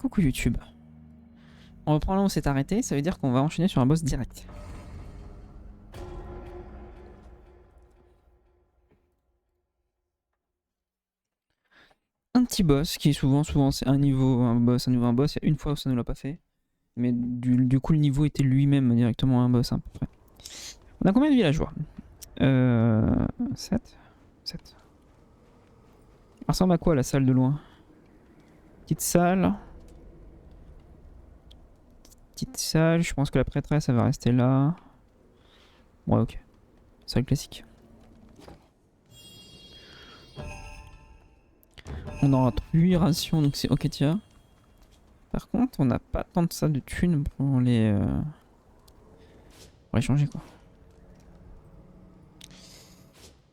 Coucou YouTube. On reprend là où on s'est arrêté, ça veut dire qu'on va enchaîner sur un boss direct. Un petit boss qui souvent c'est un niveau, un boss. Il y a une fois où ça ne l'a pas fait. Mais du coup le niveau était lui-même directement un boss à peu près. On a combien de villageois 7 7. Ça ressemble à quoi la salle de loin? Petite salle. Petite salle, je pense que la prêtresse elle va rester là. Ouais ok. Salle classique. On aura 8 rations donc c'est ok tiens. Par contre on n'a pas tant de ça de thunes pour les changer quoi.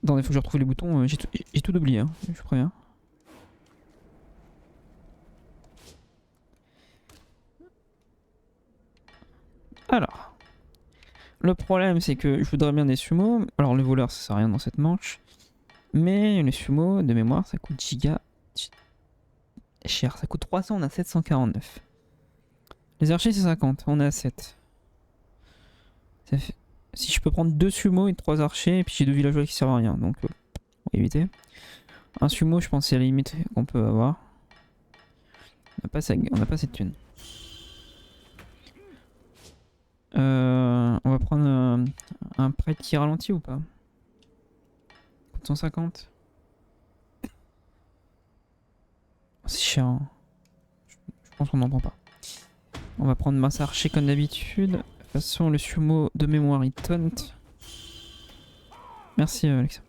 Attendez, faut que je retrouve les boutons, j'ai tout oublié hein, je préviens. Alors, le problème c'est que je voudrais bien des sumos. Alors les voleurs ça sert à rien dans cette manche. Mais les sumos de mémoire ça coûte giga cher. Ça coûte 300, on a 749. Les archers c'est 50, on est à 7. Ça fait... Si je peux prendre 2 sumos et 3 archers, et puis j'ai 2 villageois qui servent à rien, donc on va éviter. Un sumo je pense c'est la limite qu'on peut avoir. On n'a pas cette thune. On va prendre un prêtre qui ralentit ou pas? 150. C'est cher. Hein. Je pense qu'on n'en prend pas. On va prendre masse archer comme d'habitude. De toute façon, le sumo de mémoire il taunt. Merci Alexa.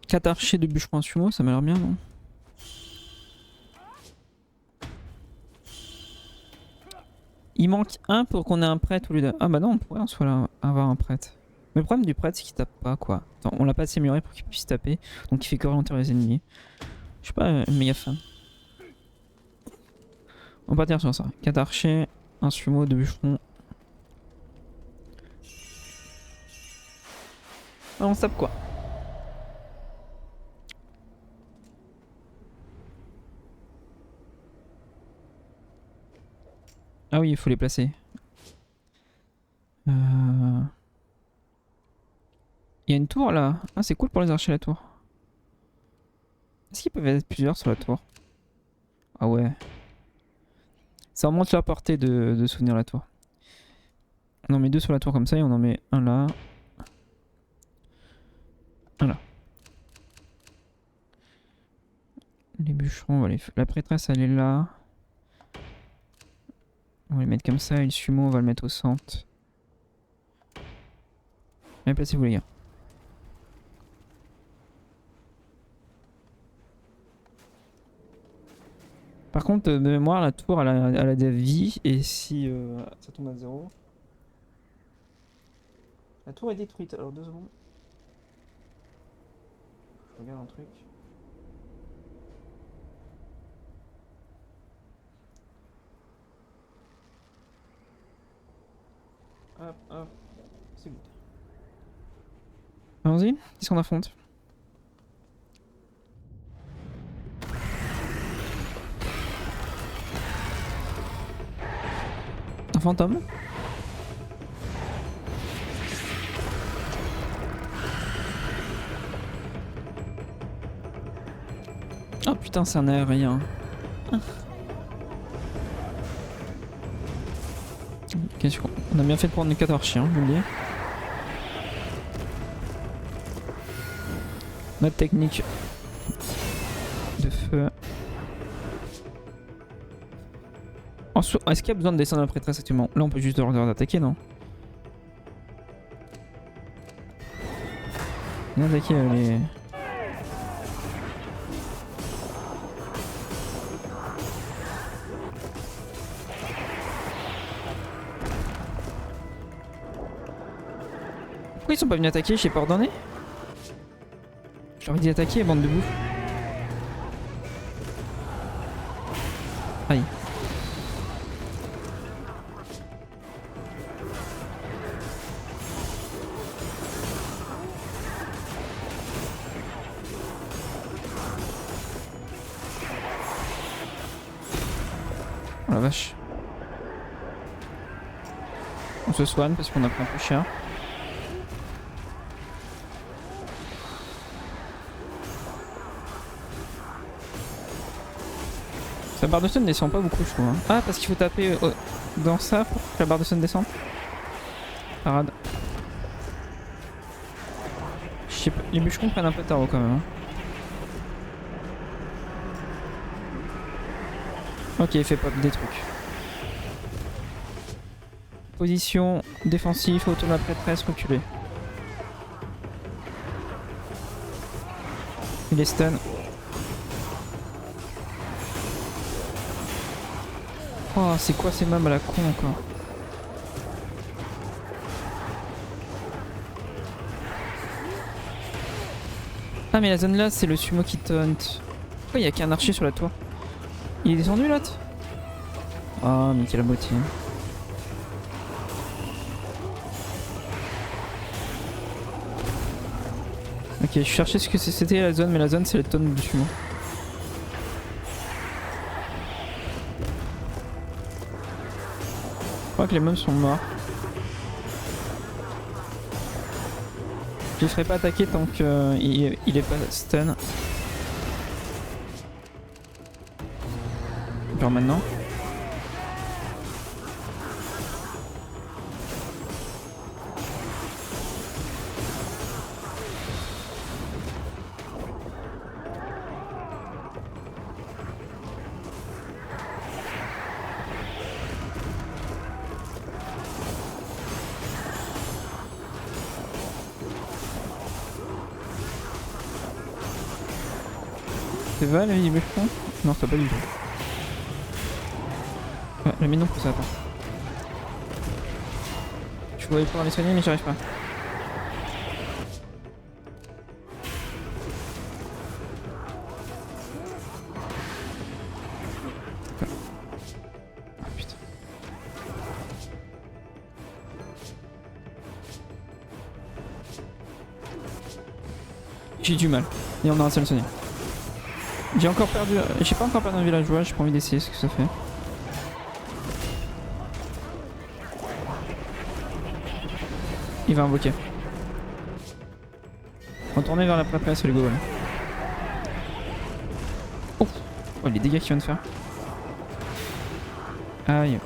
Quatre archers de bûcheron sumo, ça m'a l'air bien, non? Il manque un pour qu'on ait un prêtre au lieu de... Ah bah non, on pourrait en soi là avoir un prêtre. Mais le problème du prêtre c'est qu'il tape pas quoi. Attends, on l'a pas assez muré pour qu'il puisse taper. Donc il fait que ralentir les ennemis. Je suis pas méga fan. On va partir sur ça. 4 archers, un sumo, 2 bûcherons. Ah, on se tape quoi? Ah oui, il faut les placer. Il y a une tour là. Ah, c'est cool pour les archers la tour. Est-ce qu'ils peuvent être plusieurs sur la tour? Ah ouais. Ça augmente la portée de soutenir la tour. On en met 2 sur la tour comme ça et on en met un là. Un là. Les bûcherons, la prêtresse elle est là. On va les mettre comme ça et le sumo on va le mettre au centre. Bien placez-vous les gars. Par contre de mémoire la tour elle a des vies et si ça tombe à 0. La tour est détruite, alors 2 secondes. Je regarde un truc. Hop, hop, c'est good. Allons-y, qu'est-ce qu'on affronte? Un fantôme? Oh putain, c'est un aérien. Ok, on a bien fait de prendre les 4 archers, hein, je vous le dis. Notre technique de feu. Est-ce qu'il y a besoin de descendre la prêtresse actuellement? Là on peut juste leur attaquer, non? Viens attaquer les... Pourquoi ils sont pas venus attaquer? J'ai pas ordonné? Je leur ai dit attaquer, bande de bouffe. Aïe. Oh la vache. On se soigne parce qu'on a pris un peu cher. La barre de stun descend pas beaucoup, je trouve. Hein. Ah, parce qu'il faut taper dans ça pour que la barre de stun descende. Parade. Je sais pas, les bûcherons prennent un peu tard quand même. Hein. Ok, il fait pop des trucs. Position défensive, autour de la prêtresse, reculer. Il est stun. Oh, c'est quoi ces mobs à la con encore? Ah, mais la zone là, c'est le sumo qui taunt. Pourquoi il y a qu'un archer sur la tour? Il est descendu là? Ah, mais quelle moitié. Ok, je cherchais ce que c'était la zone, mais la zone c'est le taunt du sumo. Je crois que les mobs sont morts. Je ne ferai pas attaquer tant qu'il est pas stun. Genre maintenant. C'est Val, il me fond? Non, c'est pas du tout. Ouais, le mignon pour ça, attends. Je voulais pouvoir les soigner, mais j'y arrive pas. Ah putain. J'ai du mal. Et on a un seul soigné. J'ai encore perdu. J'ai pas encore perdu un villageois, j'ai pas envie d'essayer ce que ça fait. Il va invoquer. Retournez vers la prêtresse, les go. Oh, oh, les dégâts qu'il vient de faire. Aïe.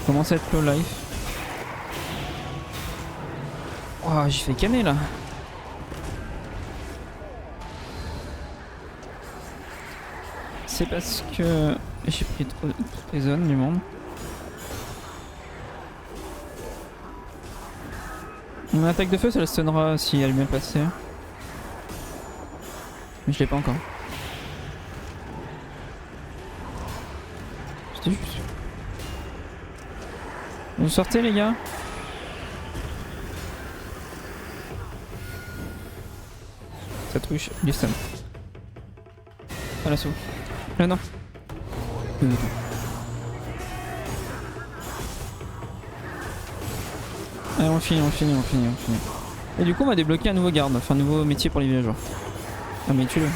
Commence à être low life. Oh, j'ai fait canner là. C'est parce que j'ai pris trop de zones du monde. Mon attaque de feu ça la stunnera si elle est bien placée. Mais je l'ai pas encore. C'était juste. Vous sortez les gars? Ça touche, il est stun. Ah l'assaut. Là non. Allez on finit. Et du coup on va débloquer un nouveau garde, enfin un nouveau métier pour les villageois. Ah mais tue-le.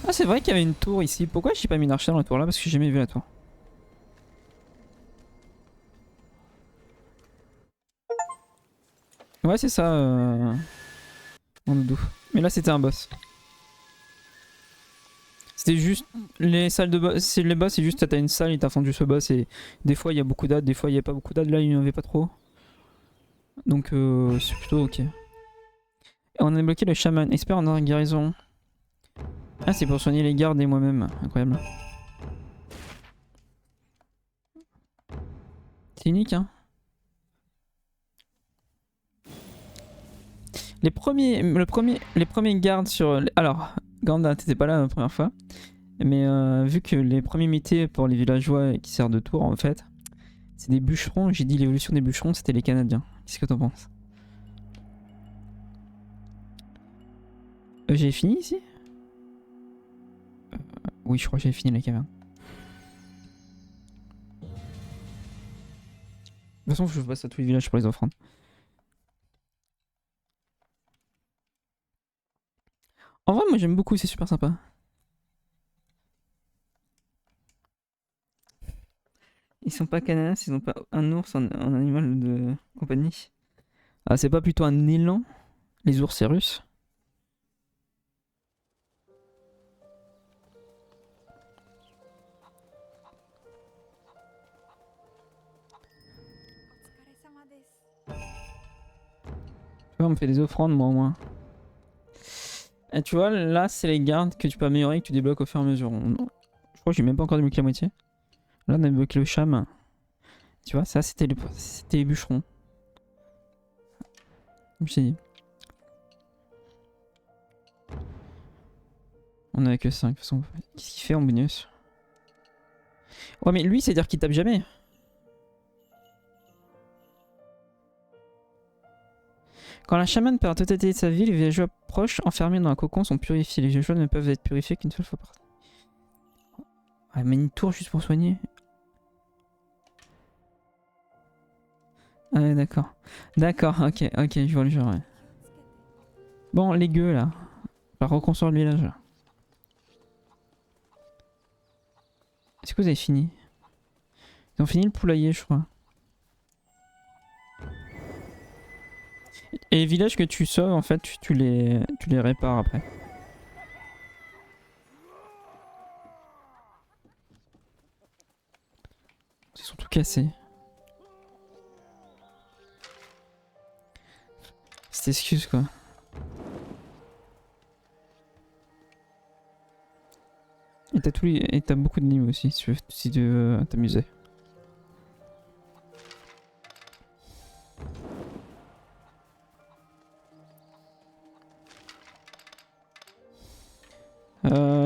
Ah c'est vrai qu'il y avait une tour ici, pourquoi j'ai pas mis l'archer dans la tour là? Parce que j'ai jamais vu la tour. Ouais c'est ça en doudou. Mais là c'était un boss. C'était juste les salles de boss, c'est les boss c'est juste t'as une salle et t'as fendu ce boss et des fois il y a beaucoup d'ad, des fois il y a pas beaucoup d'ad, là il n'y en avait pas trop. Donc c'est plutôt ok. Et on a débloqué le chaman, expert en guérison. Ah c'est pour soigner les gardes et moi-même, incroyable. C'est unique hein. Les premiers gardes sur... Alors, Ganda, t'étais pas là la première fois. Mais vu que les premiers métiers pour les villageois qui servent de tour en fait, c'est des bûcherons. J'ai dit l'évolution des bûcherons, c'était les Canadiens. Qu'est-ce que t'en penses? J'ai fini ici Oui, je crois que j'ai fini la caverne. toute façon, je passe à tous les villages pour les offrandes. En vrai, moi j'aime beaucoup, c'est super sympa. Ils sont pas cananas, ils ont pas un ours en animal de compagnie. Ah, c'est pas plutôt un élan? Les ours, c'est russe. Tu vois, on me fait des offrandes, moi au moins. Et tu vois, là, c'est les gardes que tu peux améliorer et que tu débloques au fur et à mesure. Je crois que j'ai même pas encore débloqué la moitié. Là, on a débloqué le cham. Tu vois, ça, c'était les bûcherons. Je me suis dit. On avait que 5 de toute façon. Qu'est-ce qu'il fait en bonus? Ouais, mais lui, c'est-à-dire qu'il tape jamais. Quand la chamane perd la totalité de sa vie, les villageois proches enfermés dans un cocon sont purifiés. Les villageois ne peuvent être purifiés qu'une seule fois par... Ouais, mais une tour juste pour soigner. Ah ouais, d'accord. D'accord, ok, je vois le genre, ouais. Bon, les gueux, là. On va reconstruire le village, là. Est-ce que vous avez fini? Ils ont fini le poulailler, je crois. Et les villages que tu sauves, en fait, tu les répares après. Ils sont tout cassés. Cette excuse, quoi. Et t'as beaucoup de niveaux aussi, si tu veux t'amuser.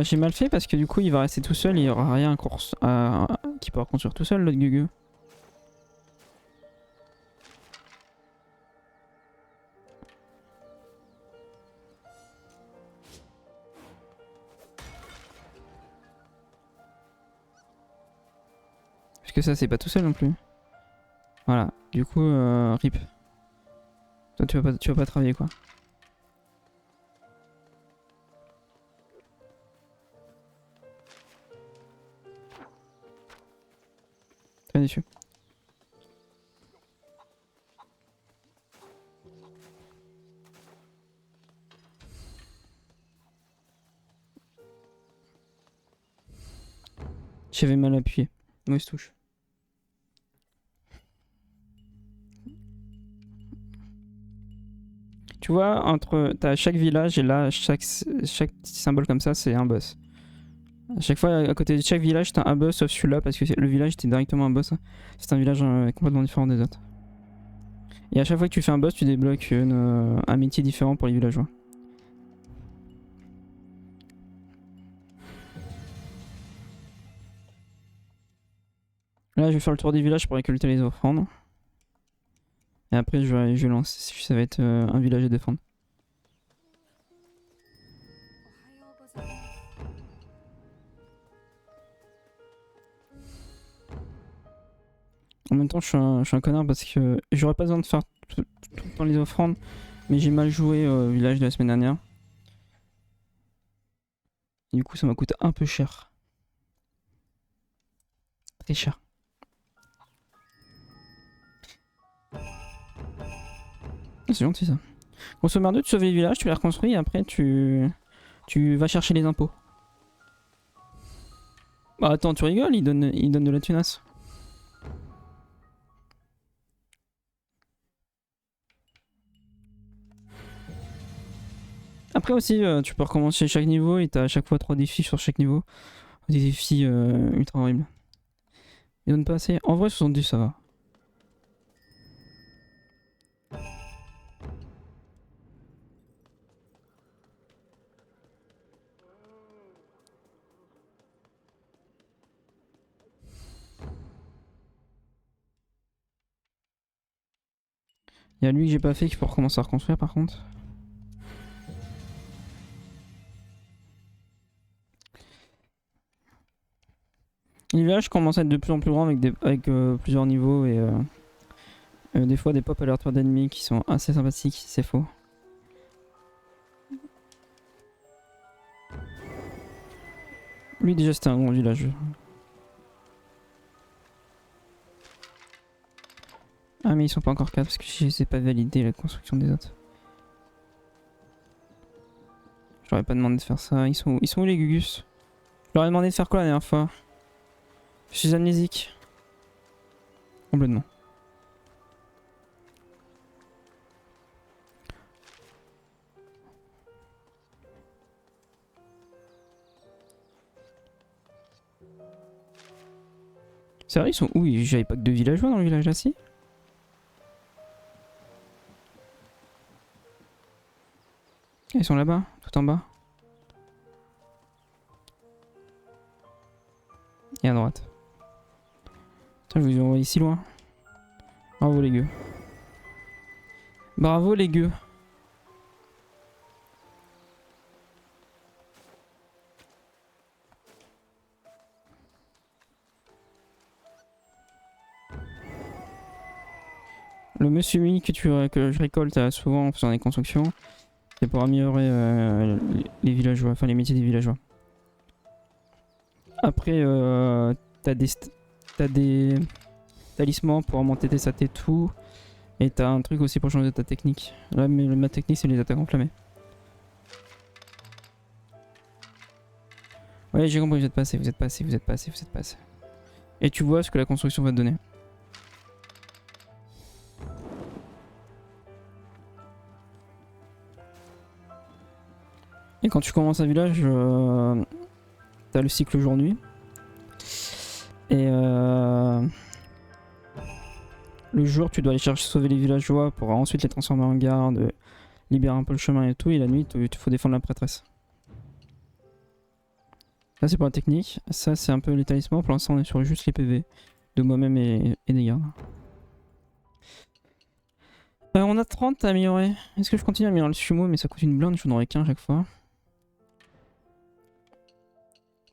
J'ai mal fait parce que du coup il va rester tout seul et il y aura rien qui pourra construire tout seul l'autre gugu. Parce que ça c'est pas tout seul non plus. Voilà, du coup rip. Toi tu vas pas travailler quoi. Très déçu. J'avais mal appuyé. Mauvaise touche. Tu vois, t'as chaque village et là, chaque petit symbole comme ça, c'est un boss. À chaque fois, à côté de chaque village, t'as un boss sauf celui-là parce que le village était directement un boss. C'est un village complètement différent des autres. Et à chaque fois que tu fais un boss, tu débloques un métier différent pour les villageois. Là, je vais faire le tour des villages pour récolter les offrandes. Et après, je lance. Ça va être un village à défendre. En même temps, je suis un connard parce que j'aurais pas besoin de faire tout le temps les offrandes. Mais j'ai mal joué au village de la semaine dernière. Et du coup, ça m'a coûté un peu cher. Très cher. C'est gentil ça. Grosso modo, tu sauves les villages, tu les reconstruis et après tu vas chercher les impôts. Bah attends, tu rigoles, il donne de la tunasse. Après aussi, tu peux recommencer chaque niveau et t'as à chaque fois 3 défis sur chaque niveau. Des défis ultra horribles. Ils donnent pas assez. En vrai, 70 ça va. Il y a lui que j'ai pas fait qu'il faut recommencer à reconstruire par contre. Les villages commencent à être de plus en plus grands avec plusieurs niveaux et Des fois des pop aléatoires d'ennemis qui sont assez sympathiques, c'est faux. Lui déjà c'était un grand village. Ah mais ils sont pas encore 4 parce que je sais pas valider la construction des autres. J'aurais pas demandé de faire ça. Ils sont où les Gugus? Je leur ai demandé de faire quoi la dernière fois? Je suis amnésique. Complètement. C'est vrai, ils sont où? J'avais pas que 2 villageois dans le village là, si? Ils sont là-bas, tout en bas. Et à droite. Putain, je vous ai envoyé si loin. Bravo les gueux. Bravo les gueux. Le musubi que je récolte souvent en faisant des constructions, c'est pour améliorer les villageois, enfin les métiers des villageois. Après, t'as des talismans pour augmenter tes stats et tout. Et t'as un truc aussi pour changer ta technique. Là, mais ma technique, c'est les attaques enflammées. Ouais, j'ai compris, vous êtes pas assez, vous êtes pas assez, vous êtes pas assez, vous êtes pas assez. Et tu vois ce que la construction va te donner. Et quand tu commences un village, t'as le cycle jour-nuit. Et le jour, tu dois aller chercher sauver les villageois pour ensuite les transformer en garde, libérer un peu le chemin et tout. Et la nuit, il faut défendre la prêtresse. Ça, c'est pour la technique. Ça, c'est un peu les talismans. Pour l'instant, on est sur juste les PV de moi-même et des gardes. On a 30 à améliorer. Est-ce que je continue à améliorer le sumo? Mais ça coûte une blinde, je n'en aurai qu'un à chaque fois.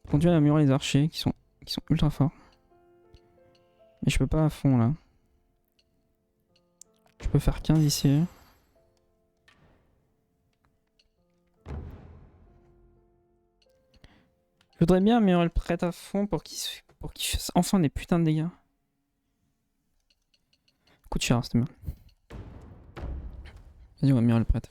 Je continue à améliorer les archers qui sont ultra forts. Mais je peux pas à fond là. Je peux faire 15 ici. Je voudrais bien améliorer le prêtre à fond pour qu'il fasse enfin des putains de dégâts. Coûte cher, c'était bien. Vas-y, on va améliorer le prêtre.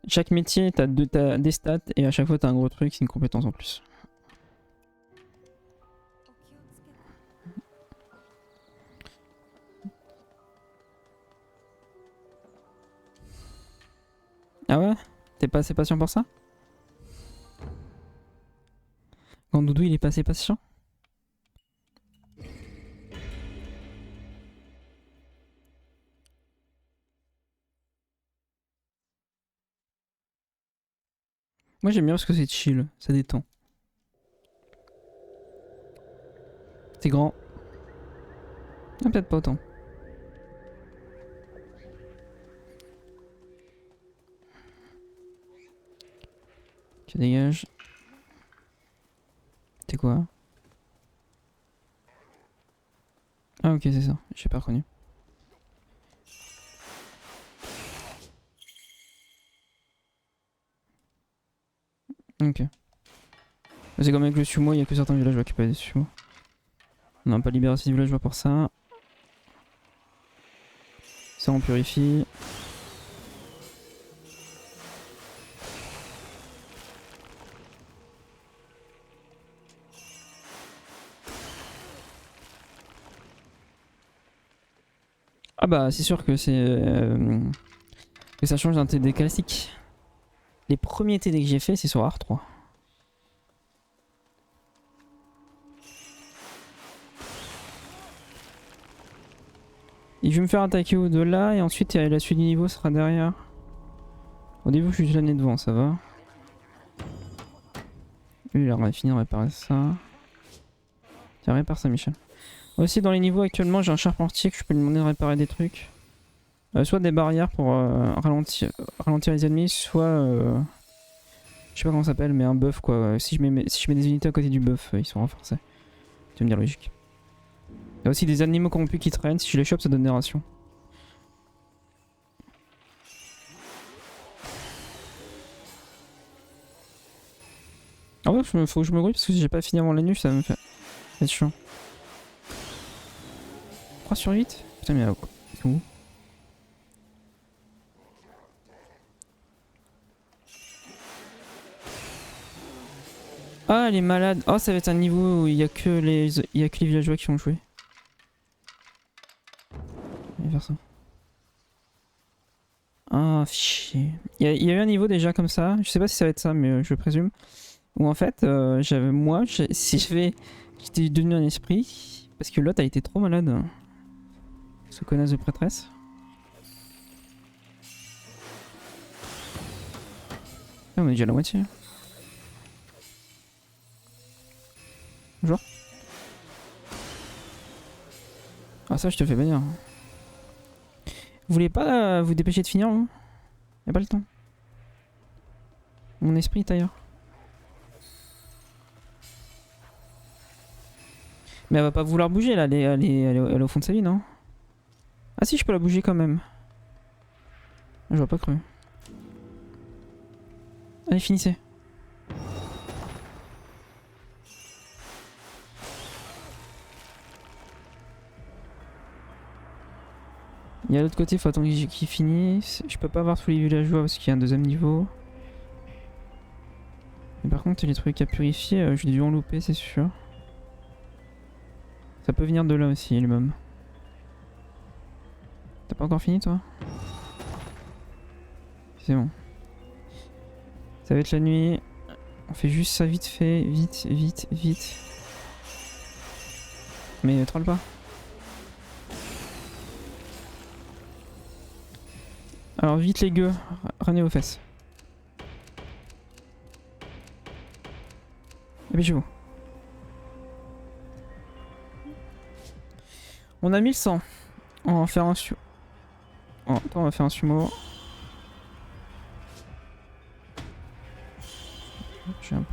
Chaque métier, t'as des stats et à chaque fois t'as un gros truc, c'est une compétence en plus. Ah ouais? T'es pas assez patient pour ça? Quand Doudou il est pas assez patient? Moi j'aime bien parce que c'est chill, ça détend. C'est grand. Ah, peut-être pas autant. Tu dégages. C'est quoi? Ah ok c'est ça, j'ai pas reconnu. Ok. C'est comme avec le sumo, il y a que certains villageois qui peuvent être des sumo. On n'a pas libéré ces villageois pour ça. Ça on purifie. Ah bah c'est sûr que que ça change d'un TD classique. Les premiers TD que j'ai fait c'est sur R3. Et je vais me faire attaquer au-delà et ensuite la suite du niveau sera derrière. Au début je suis juste l'année devant, ça va. Lui il a fini de réparer ça. Tiens, répare ça Michel. Aussi dans les niveaux actuellement j'ai un charpentier que je peux lui demander de réparer des trucs. Soit des barrières pour ralentir les ennemis, soit Je sais pas comment ça s'appelle, mais un buff quoi. Si je mets des unités à côté du buff, ils sont renforcés. Tu vas me dire logique. Il y a aussi des animaux corrompus qui traînent, si je les chope ça donne des rations. Ah ouais, faut que je me grouille parce que si j'ai pas fini avant la nuit, ça va me faire être chiant. 3 sur 8 putain, mais quoi? Ils sont où? Ah, elle est malade. Oh, ça va être un niveau où il y a que les villageois qui ont joué. Je vais faire ça. Ah, chier. Il y a eu un niveau déjà comme ça. Je sais pas si ça va être ça, mais je présume. Où en fait, j'étais devenu un esprit. Parce que l'autre a été trop malade. Ce connasse de prêtresse. Ah, on est déjà à la moitié. Bonjour. Ah, ça, je te fais bannir. Vous voulez pas vous dépêcher de finir, vous? Y'a pas le temps. Mon esprit est ailleurs. Mais elle va pas vouloir bouger là, elle est au fond de sa vie, non? Ah si, je peux la bouger quand même. J'aurais pas cru. Allez, finissez. Il y a l'autre côté, faut attendre qu'il finisse. Je peux pas avoir tous les villageois parce qu'il y a un deuxième niveau. Mais par contre, les trucs à purifier, j'ai dû en louper, c'est sûr. Ça peut venir de là aussi, les mômes. T'as pas encore fini, toi? C'est bon. Ça va être la nuit. On fait juste ça vite fait, vite, vite, vite. Mais troll pas. Alors vite les gueux, ramenez vos fesses. Dépêchez-vous. On a 1100. On va faire un sumo. Oh, attends, on va faire un sumo. J'ai un...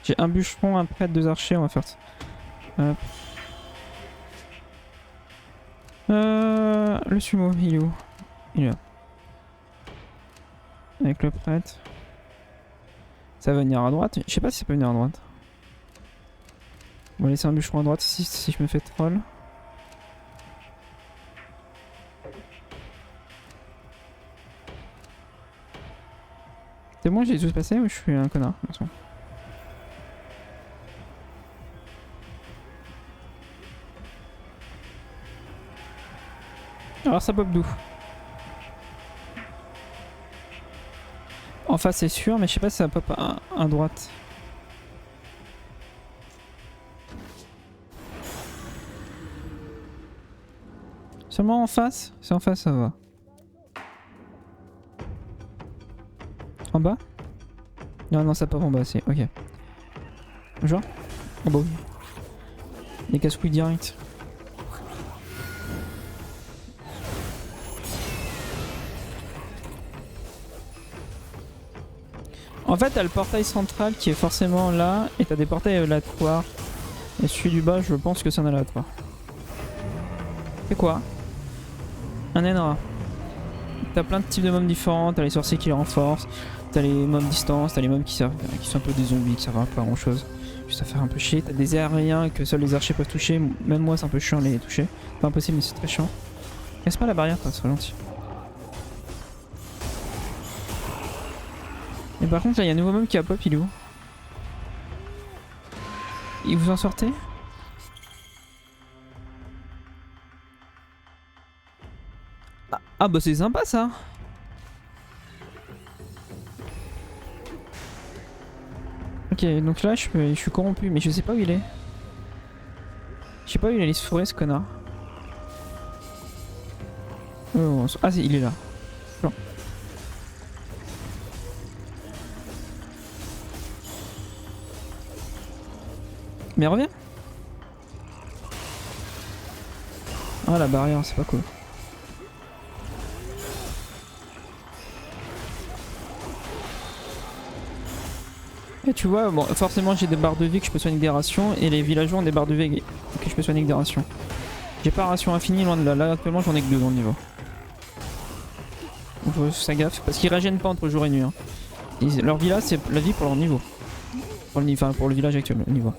J'ai un bûcheron, un prêtre, 2 archers, on va faire ça. Hop. Le sumo, il est où? Il est là. Avec le prêtre. Ça va venir à droite. Je sais pas si ça peut venir à droite. On va laisser un bûcheron à droite si je me fais troll. C'est bon, j'ai tous passé ou je suis un connard? Attention. Alors ça pop d'où? En face c'est sûr, mais je sais pas si ça pop à droite. Seulement en face? C'est en face, ça va. En bas? Non, non, ça pop en bas, c'est ok. Genre? Oh bah oui. Des casse-couilles direct. En fait, t'as le portail central qui est forcément là, et t'as des portails aléatoires. Et celui du bas, je pense que c'est un aléatoire. C'est quoi? Un Enra. T'as plein de types de mobs différents, t'as les sorciers qui les renforcent, t'as les mobs distance, t'as les mobs qui sont un peu des zombies, qui servent à pas grand chose. Juste à faire un peu chier. T'as des aériens que seuls les archers peuvent toucher, même moi c'est un peu chiant de les toucher. Pas impossible, mais c'est très chiant. Casse pas la barrière, toi, c'est gentil. Et par contre là il y a un nouveau mob qui a pop, il est où? Et vous en sortez? Ah bah c'est sympa ça. Ok, donc là je suis corrompu, mais je sais pas où il est. Je sais pas où il allait se fourrer ce connard. Oh, ah il est là. Blanc. Mais reviens. Ah la barrière, c'est pas cool. Et tu vois, bon, forcément j'ai des barres de vie que je peux soigner avec des rations et les villageois ont des barres de vie que je peux soigner avec des rations. J'ai pas ration infinie loin de là, là actuellement j'en ai que 2 dans le niveau. Donc faut faire gaffe parce qu'ils régènent pas entre jour et nuit. Hein. Leur village c'est la vie pour leur niveau. Enfin pour le village actuel, le niveau.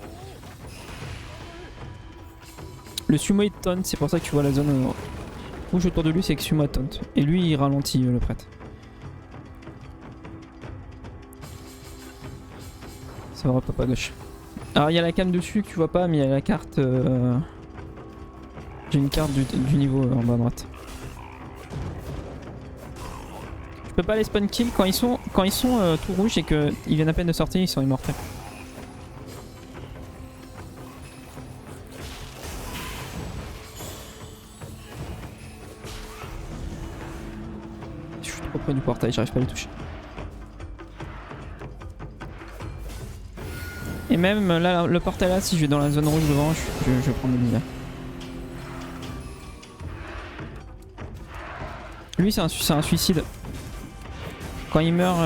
Le sumo il taunt, c'est pour ça que tu vois la zone rouge autour de lui, c'est que sumo taunt. Et lui il ralentit le prêtre. Ça va pas à gauche. Alors il y a la cam dessus que tu vois pas, mais il y a la carte. J'ai une carte du niveau en bas à droite. Je peux pas les spawn kill quand ils sont tout rouges et qu'ils viennent à peine de sortir, ils sont immortels. Je suis trop près du portail, j'arrive pas à les toucher. Et même là, le portail là, si je vais dans la zone rouge devant, je vais prendre des dégâts. Lui c'est un suicide. Quand il meurt,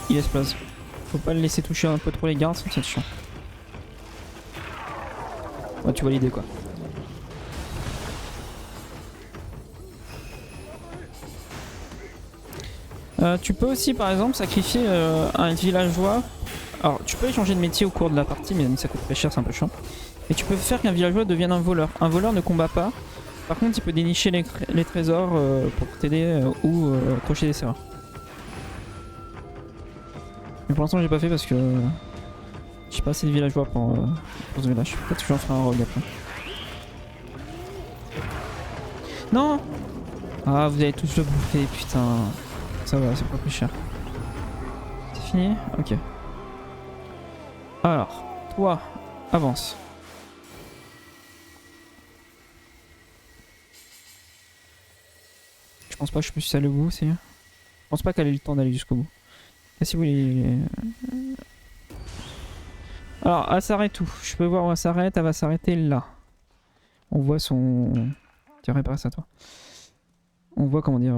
il explose. Faut pas le laisser toucher un peu trop les gardes, sinon c'est chiant. Ouais, tu vois l'idée quoi. Tu peux aussi par exemple sacrifier un villageois. Alors tu peux changer de métier au cours de la partie mais ça coûte très cher, c'est un peu chiant. Et tu peux faire qu'un villageois devienne un voleur. Un voleur ne combat pas. Par contre il peut dénicher les trésors pour t'aider ou crocher des serrures. Mais pour l'instant j'ai pas fait parce que j'ai pas assez de villageois pour ce village. Peut-être que j'en ferai un rogue après. Non. Ah vous allez tous le bouffer putain. Ça va, c'est pas plus cher. C'est fini? Ok. Alors, toi, avance. Je pense pas que je puisse aller au bout, c'est. Je pense pas qu'elle ait le temps d'aller jusqu'au bout. Et si vous voulez. Alors, elle s'arrête où? Je peux voir où elle s'arrête. Elle va s'arrêter là. On voit son. Tiens, répare ça, toi. On voit comment dire.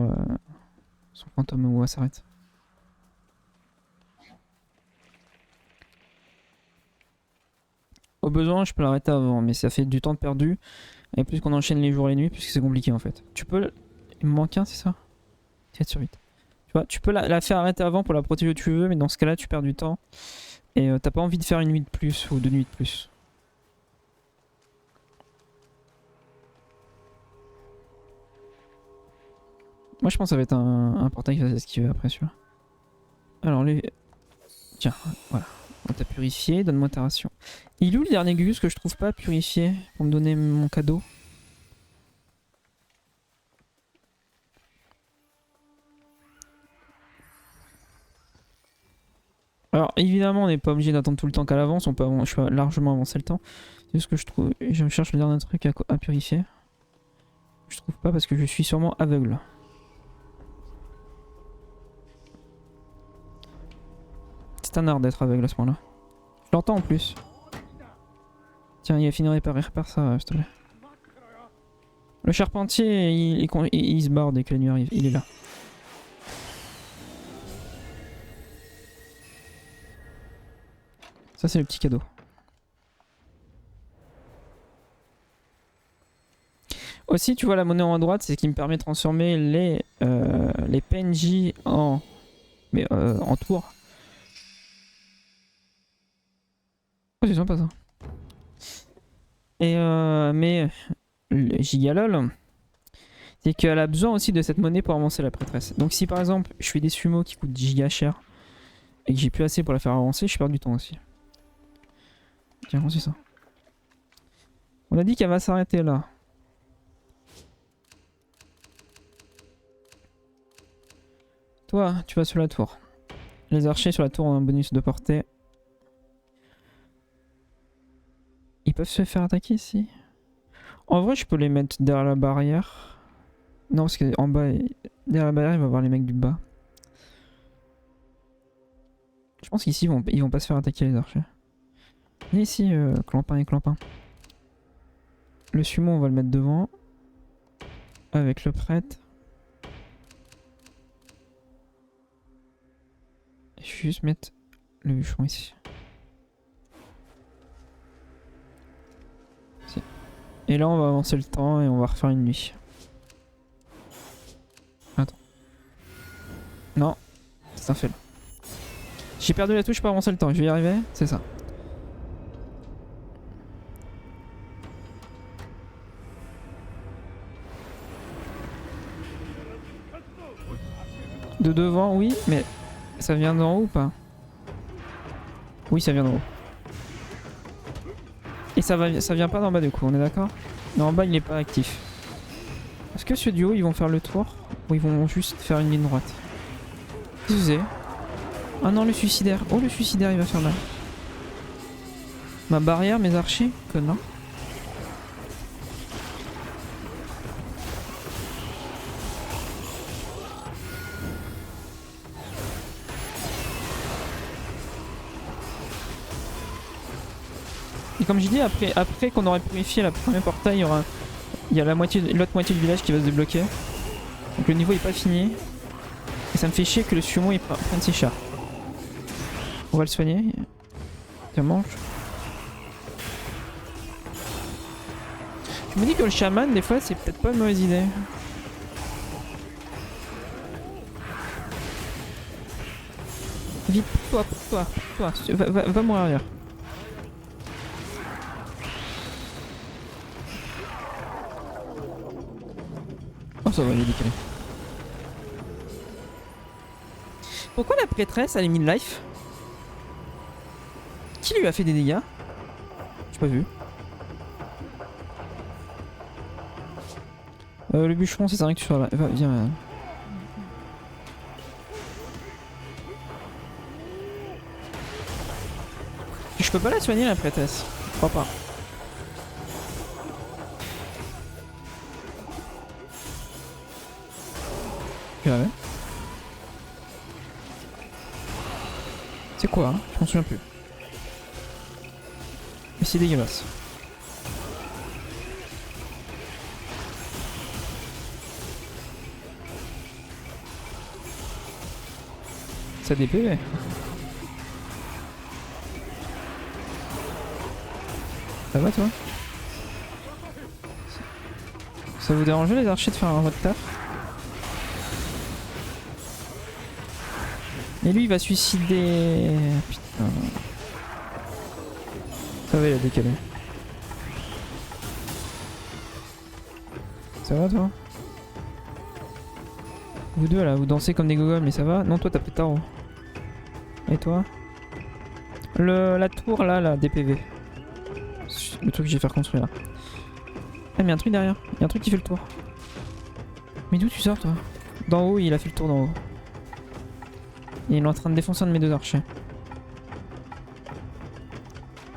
Son fantôme où elle s'arrête. Au besoin, je peux l'arrêter avant, mais ça fait du temps de perdu. Et plus qu'on enchaîne les jours et les nuits, plus c'est compliqué en fait. Tu peux. Il me manque un, c'est ça? 4 sur 8. Tu vois, tu peux la faire arrêter avant pour la protéger où tu veux, mais dans ce cas-là, tu perds du temps. Et t'as pas envie de faire une nuit de plus ou 2 nuits de plus. Moi, je pense que ça va être un portail qui va s'esquiver après, celui-là. Alors, lui. Tiens, voilà. On t'a purifié, donne-moi ta ration. Il est où le dernier Gus que je trouve pas purifié pour me donner mon cadeau? Alors évidemment on n'est pas obligé d'attendre tout le temps qu'à l'avance, on peut je peux largement avancer le temps. C'est juste que je trouve. Je cherche le dernier truc à purifier. Je trouve pas parce que je suis sûrement aveugle. C'est un art d'être aveugle à ce point là. Je l'entends en plus. Tiens, il a fini de réparer ça, s'il te plaît. Le charpentier, il se barre dès que la nuit arrive, il est là. Ça c'est le petit cadeau. Aussi tu vois la monnaie en haut à droite, c'est ce qui me permet de transformer les PNJ en tour. Oh c'est sympa ça. Et mais le gigalol, c'est qu'elle a besoin aussi de cette monnaie pour avancer la prêtresse. Donc si par exemple je fais des sumos qui coûtent giga cher et que j'ai plus assez pour la faire avancer, je perds du temps aussi. Tiens, c'est ça. On a dit qu'elle va s'arrêter là. Toi, tu vas sur la tour. Les archers sur la tour ont un bonus de portée. Ils peuvent se faire attaquer ici. En vrai, je peux les mettre derrière la barrière. Non, parce qu'en bas, derrière la barrière, il va y avoir les mecs du bas. Je pense qu'ici, ils vont pas se faire attaquer les archers. Viens ici, clampin et clampin. Le sumo, on va le mettre devant. Avec le prêtre. Et je vais juste mettre le bûcheron ici. Et là, on va avancer le temps et on va refaire une nuit. Attends. Non, c'est un fail. J'ai perdu la touche pour avancer le temps. Je vais y arriver. C'est ça. De devant, oui, mais ça vient d'en haut ou pas? Oui, ça vient d'en haut. Et ça vient pas d'en bas du coup, on est d'accord? Mais en bas, il n'est pas actif. Est-ce que ceux du haut, ils vont faire le tour? Ou ils vont juste faire une ligne droite? Qu'est-ce que c'est? Ah non, le suicidaire. Oh, le suicidaire, il va faire mal. Ma barrière, mes archers? Connard. Et comme j'ai dit, après qu'on aurait purifié la première portail, il y a l'autre moitié du village qui va se débloquer. Donc le niveau est pas fini. Et ça me fait chier que le sumo il prenne ses chars. On va le soigner. Tiens, mange. Je me dis que le chaman, des fois, c'est peut-être pas une mauvaise idée. Vite, pour toi. Va mourir ailleurs. Oh, ça va, il est décalé. Pourquoi la prêtresse elle est mid-life? Qui lui a fait des dégâts? J'ai pas vu. Le bûcheron, c'est vrai que tu sois là. Va, viens. Je peux pas la soigner la prêtresse. Je crois pas. Ouais. C'est quoi hein? Je m'en souviens plus. Mais c'est dégueulasse. Ça a des PV. Ça va toi? Ça vous dérange les archers de faire un votre taf? Et lui il va suicider. Putain. Ça va, il a décalé. Ça va toi? Vous deux là, vous dansez comme des gogoles, mais ça va? Non, toi t'as plus de tarot. Et toi? La tour là, des PV. Le truc que je vais faire construire là. Ah, mais y'a un truc derrière. Y'a un truc qui fait le tour. Mais d'où tu sors toi? D'en haut, il a fait le tour d'en haut. Et il est en train de défoncer un de mes deux archers.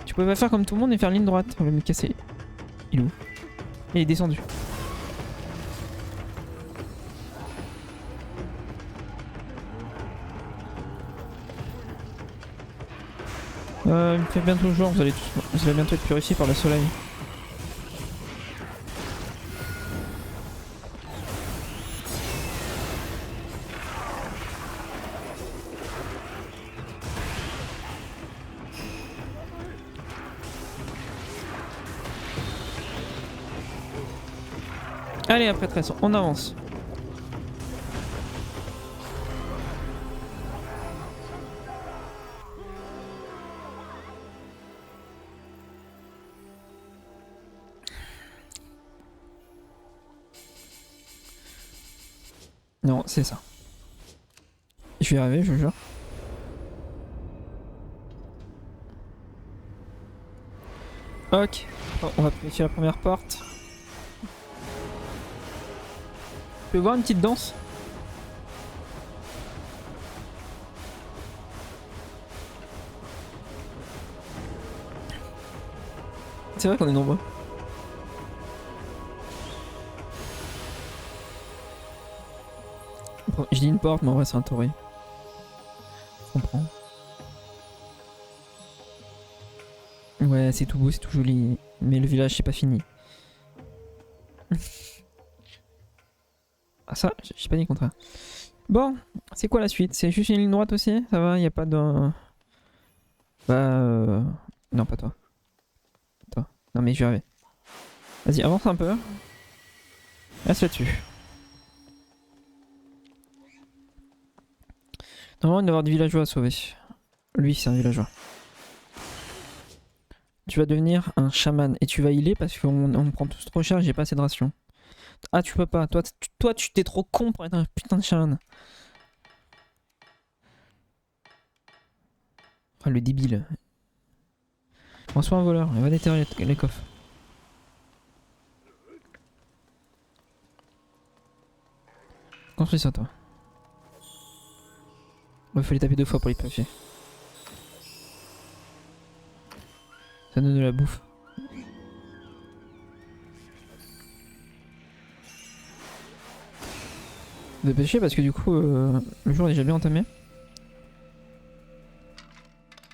Tu pouvais pas faire comme tout le monde et faire ligne droite. On va me casser. Il est où? Il est descendu. Il me fait bientôt jour, vous allez bientôt être purifié par le soleil. Allez, après 13, on avance. Non, c'est ça. Je vais y arriver, je vous jure. Ok, on va purifier la première porte. Tu peux voir une petite danse? C'est vrai qu'on est nombreux. Je dis une porte, mais en vrai c'est un torrent. Je comprends. Ouais, c'est tout beau, c'est tout joli. Mais le village, c'est pas fini. Ah ça, j'ai pas dit le contraire. Bon, c'est quoi la suite? C'est juste une ligne droite aussi? Ça va, y a pas de... Bah non, pas toi. Toi. Non mais je vais arriver. Vas-y, avance un peu. Reste là-dessus. Normalement, il doit y avoir des villageois à sauver. Lui, c'est un villageois. Tu vas devenir un chaman et tu vas healer parce qu'on me prend tous trop cher et j'ai pas assez de rations. Ah, tu peux pas. Toi, tu t'es trop con pour être un putain de chaman. Ah, le débile. Bon, sois un voleur. Il va déterrer les coffres. Construis ça, toi. Il faut les taper 2 fois pour les puffer. Ça donne de la bouffe. De pêcher parce que du coup, le jour est déjà bien entamé.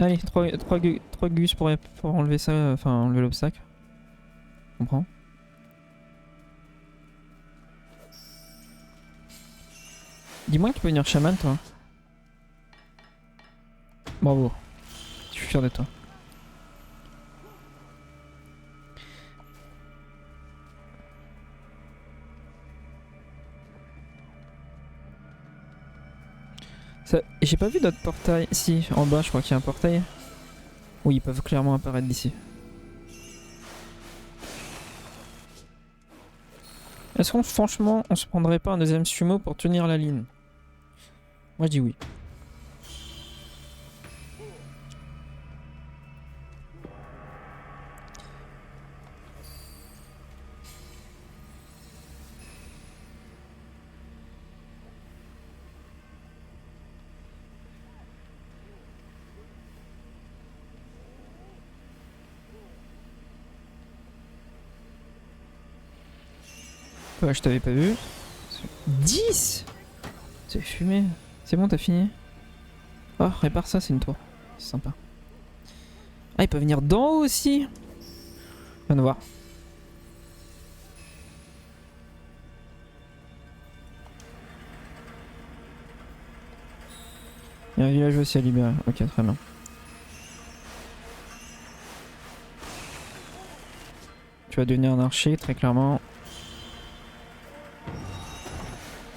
Allez, 3 gus pour enlever ça, enfin enlever l'obstacle. On prend. Dis-moi que tu peux venir chaman toi. Bravo. Je suis fier de toi. J'ai pas vu d'autres portails. Si, en bas je crois qu'il y a un portail. Oui, ils peuvent clairement apparaître d'ici. Est-ce qu'on franchement on se prendrait pas un deuxième sumo pour tenir la ligne? Moi je dis oui. Ouais, je t'avais pas vu. 10. C'est fumé. C'est bon, t'as fini? Oh, répare ça, c'est une tour. C'est sympa. Ah, il peut venir d'en haut aussi. Viens de voir. Il y a un village aussi à libérer. Ok, très bien. Tu vas devenir un archer, très clairement.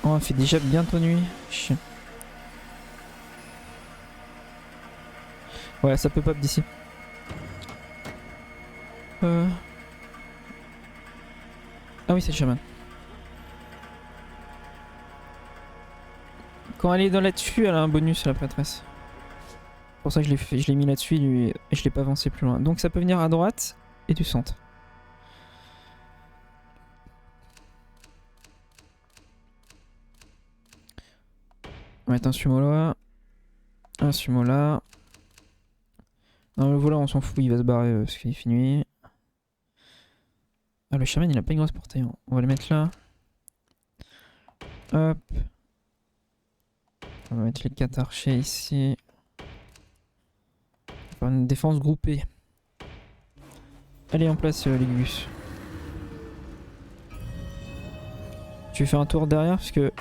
Oh, il fait déjà bientôt nuit. Chien. Ouais, ça peut pop d'ici. Ah oui, c'est le chaman. Quand elle est dans là-dessus, elle a un bonus à la prêtresse. C'est pour ça que je l'ai mis là-dessus et je l'ai pas avancé plus loin. Donc ça peut venir à droite et du centre. On va mettre un sumo là. Un sumo là. Non, le voleur on s'en fout, il va se barrer parce qu'il fait nuit. Ah, le chaman il a pas une grosse portée. On va le mettre là. Hop. On va mettre les 4 archers ici. On va faire une défense groupée. Allez en place les gus. Je vais faire un tour derrière parce que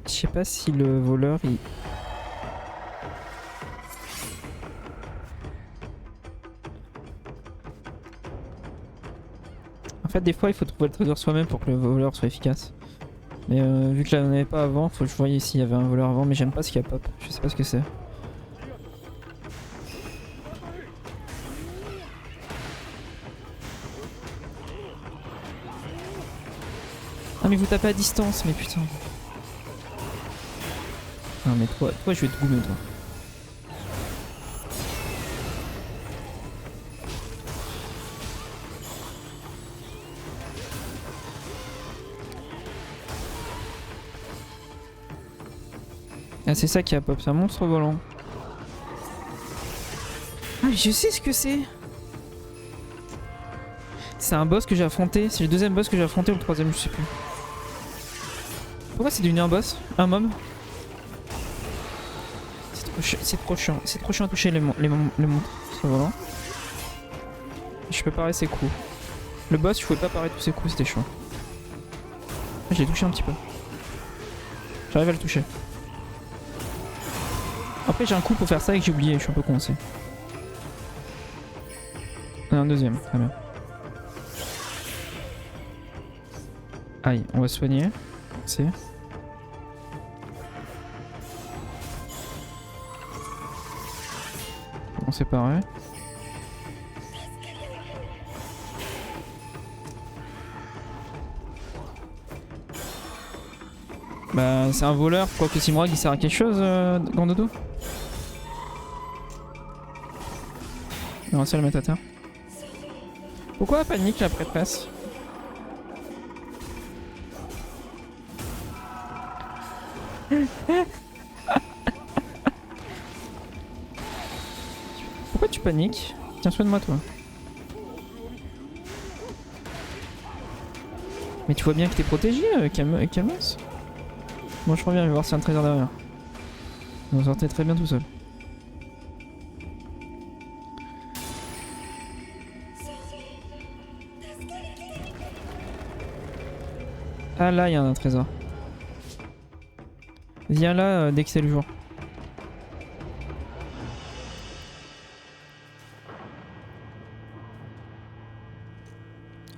je sais pas si le voleur il... En fait des fois il faut trouver le trésor soi-même pour que le voleur soit efficace. Mais vu que là on avait pas avant, faut que je voyais s'il y avait un voleur avant, mais j'aime pas ce qu'il y a pop, je sais pas ce que c'est. Ah mais vous tapez à distance, mais putain. Ah mais toi je vais te goumer toi. Ah c'est ça qui a pop, c'est un monstre volant. Ah mais je sais ce que c'est. C'est un boss que j'ai affronté, c'est le deuxième boss que j'ai affronté ou le troisième, je sais plus. Pourquoi c'est devenu un boss? Un mob? C'est trop C'est trop chiant à toucher les montres. C'est volant. Je peux parer ses coups. Le boss, je pouvais pas parer tous ses coups, c'était chiant. Je l'ai touché un petit peu. J'arrive à le toucher. Après j'ai un coup pour faire ça et que j'ai oublié, je suis un peu con aussi. Un deuxième, très bien. Aïe, on va se soigner. Merci. On s'est paré. Bah c'est un voleur, quoi que Simorag il sert à quelque chose, grand dodo. On va essayer de le mettre à terre. Pourquoi elle panique la prêtresse? Pourquoi tu paniques? Tiens soin de moi toi. Mais tu vois bien que t'es protégé, Calmos. Bon je reviens, je vais voir s'il y a un trésor derrière. On sortait très bien tout seul. Ah là il y a un trésor. Viens là dès que c'est le jour.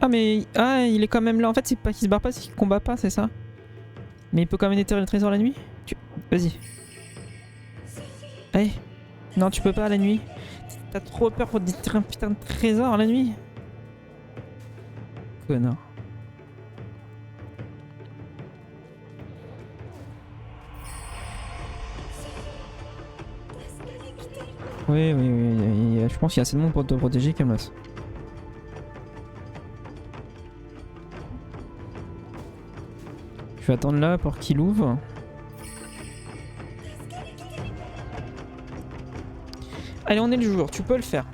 Ah mais... Ah il est quand même là. En fait c'est pas qu'il se barre pas, c'est qu'il combat pas, c'est ça? Mais il peut quand même déterrer le trésor la nuit? Vas-y. Allez. Non tu peux pas la nuit. T'as trop peur pour déterrer un putain de trésor la nuit? Connard. Oui, je pense qu'il y a assez de monde pour te protéger, Camas. Je vais attendre là pour qu'il ouvre. Allez, on est le jour, tu peux le faire.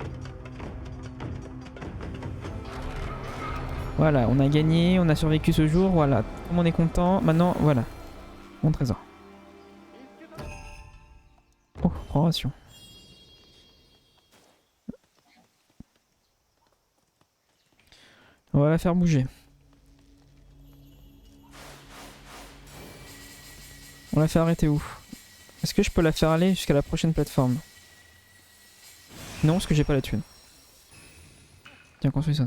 Voilà, on a gagné, on a survécu ce jour, voilà. Tout le monde est content. Maintenant, voilà. Mon trésor. Oh, progression. On va la faire bouger. On la fait arrêter où? Est-ce que je peux la faire aller jusqu'à la prochaine plateforme? Non, parce que j'ai pas la thune. Tiens, construis ça.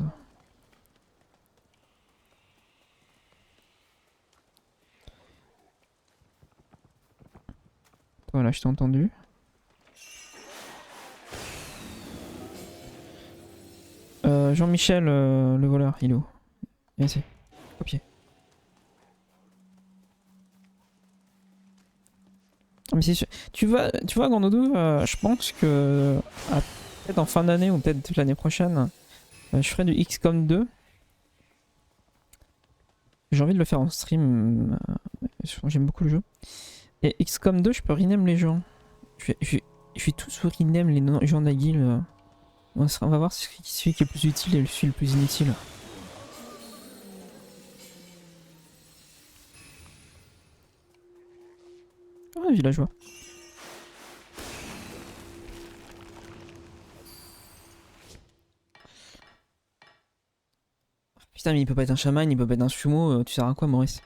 Voilà, je t'ai entendu. Jean-Michel, le voleur, il est où? Viens ici. Copier. Mais c'est sûr. Tu vois, Gandodou, je pense que peut-être en fin d'année ou peut-être l'année prochaine, je ferai du XCOM 2. J'ai envie de le faire en stream. J'aime beaucoup le jeu. Et XCOM 2, je peux rename les gens. Je vais tous rename les gens de la guilde. On va voir celui qui est le plus utile et celui le plus inutile. Ah, villageois. Putain, mais il peut pas être un chaman, il peut pas être un sumo. Tu sers à quoi, Maurice?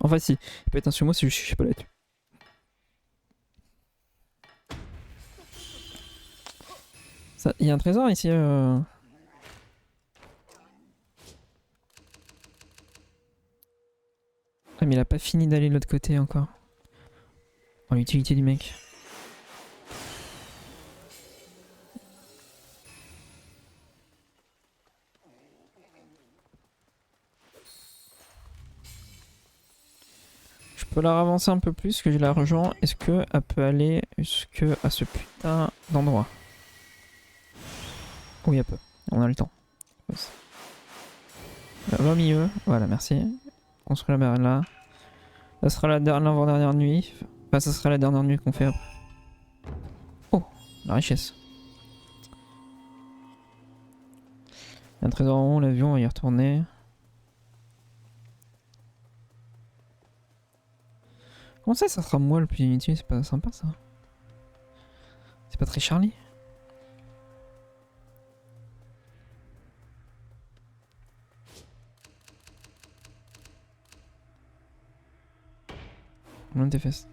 Enfin, si, il peut être un sumo si je sais pas là-dessus. Il y a un trésor ici. Ah, mais il a pas fini d'aller de l'autre côté encore. Oh, l'utilité du mec. Je peux la ravancer un peu plus, parce que j'ai l'argent. Est-ce qu'elle peut aller jusqu'à ce putain d'endroit? Oui, elle peut. On a le temps. Va au milieu. Voilà, merci. Construire la mer là. Ça sera l'avant-dernière nuit. Enfin, ça sera la dernière nuit qu'on fait après. Oh, la richesse. Il y a un trésor en haut, l'avion, on va y retourner. Comment ça sera moi le plus inutile? C'est pas sympa ça. pas très Charlie. Loin de tes fesses.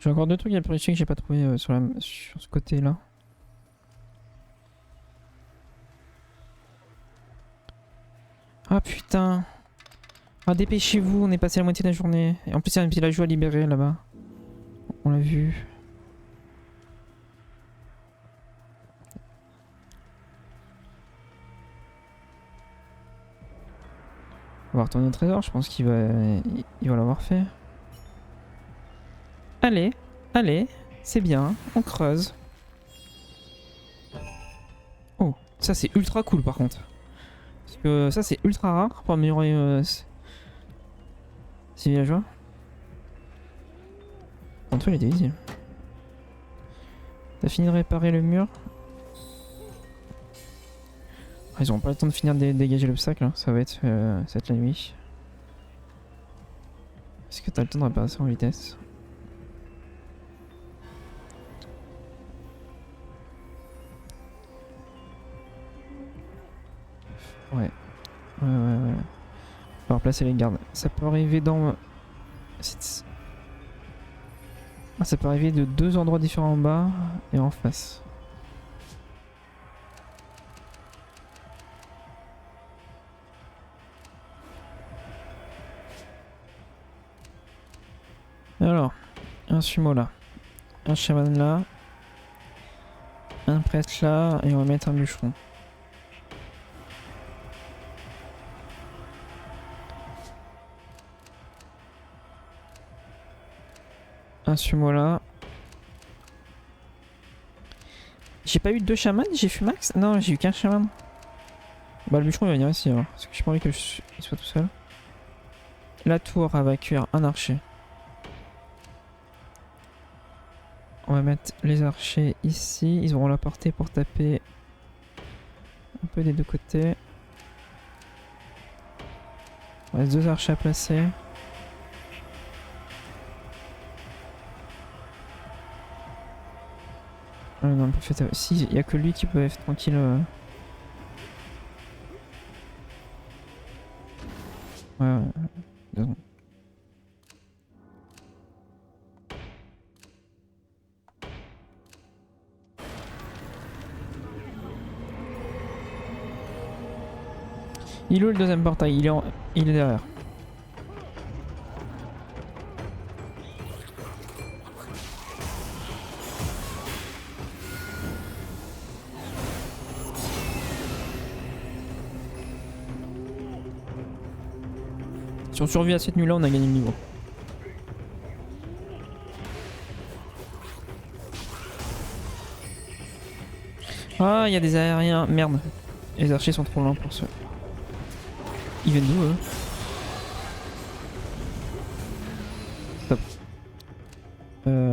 J'ai encore deux trucs à purifier que j'ai pas trouvé sur ce côté là. Ah putain. Ah dépêchez-vous, on est passé la moitié de la journée. Et en plus il y a un villageois libéré là-bas. On l'a vu. On va retourner au trésor, je pense qu'il va... Il va l'avoir fait. Allez, allez, c'est bien, on creuse. Oh, ça c'est ultra cool par contre. Parce que ça c'est ultra rare pour améliorer ces villageois. En tout cas, il était easy. T'as fini de réparer le mur? Ils auront pas le temps de finir de dégager l'obstacle, hein. Ça va être la nuit. Est-ce que t'as le temps de réparer ça en vitesse? Ouais. Ouais. On va replacer les gardes. Ça peut arriver dans... Ah, ça peut arriver de deux endroits différents en bas et en face. Alors, un sumo là, un chaman là, un prêtre là, et on va mettre un bûcheron. Un sumo là. J'ai pas eu deux chamans, j'ai fait max? Non, j'ai eu qu'un chaman. Bah le bûcheron il va venir ici alors, parce que j'ai pas envie qu'il soit tout seul. La tour elle va cuire un archer. On va mettre les archers ici, ils auront la portée pour taper un peu des deux côtés. Il reste deux archers à placer. Ah non, parfait. Si, il n'y a que lui qui peut être tranquille. Ouais. 2 secondes. Il est où le deuxième portail? Il est derrière. Si on survit à cette nuit là, on a gagné le niveau. Ah, il y a des aériens. Merde. Les archers sont trop lents pour ça. Ils viennent d'où eux? Stop.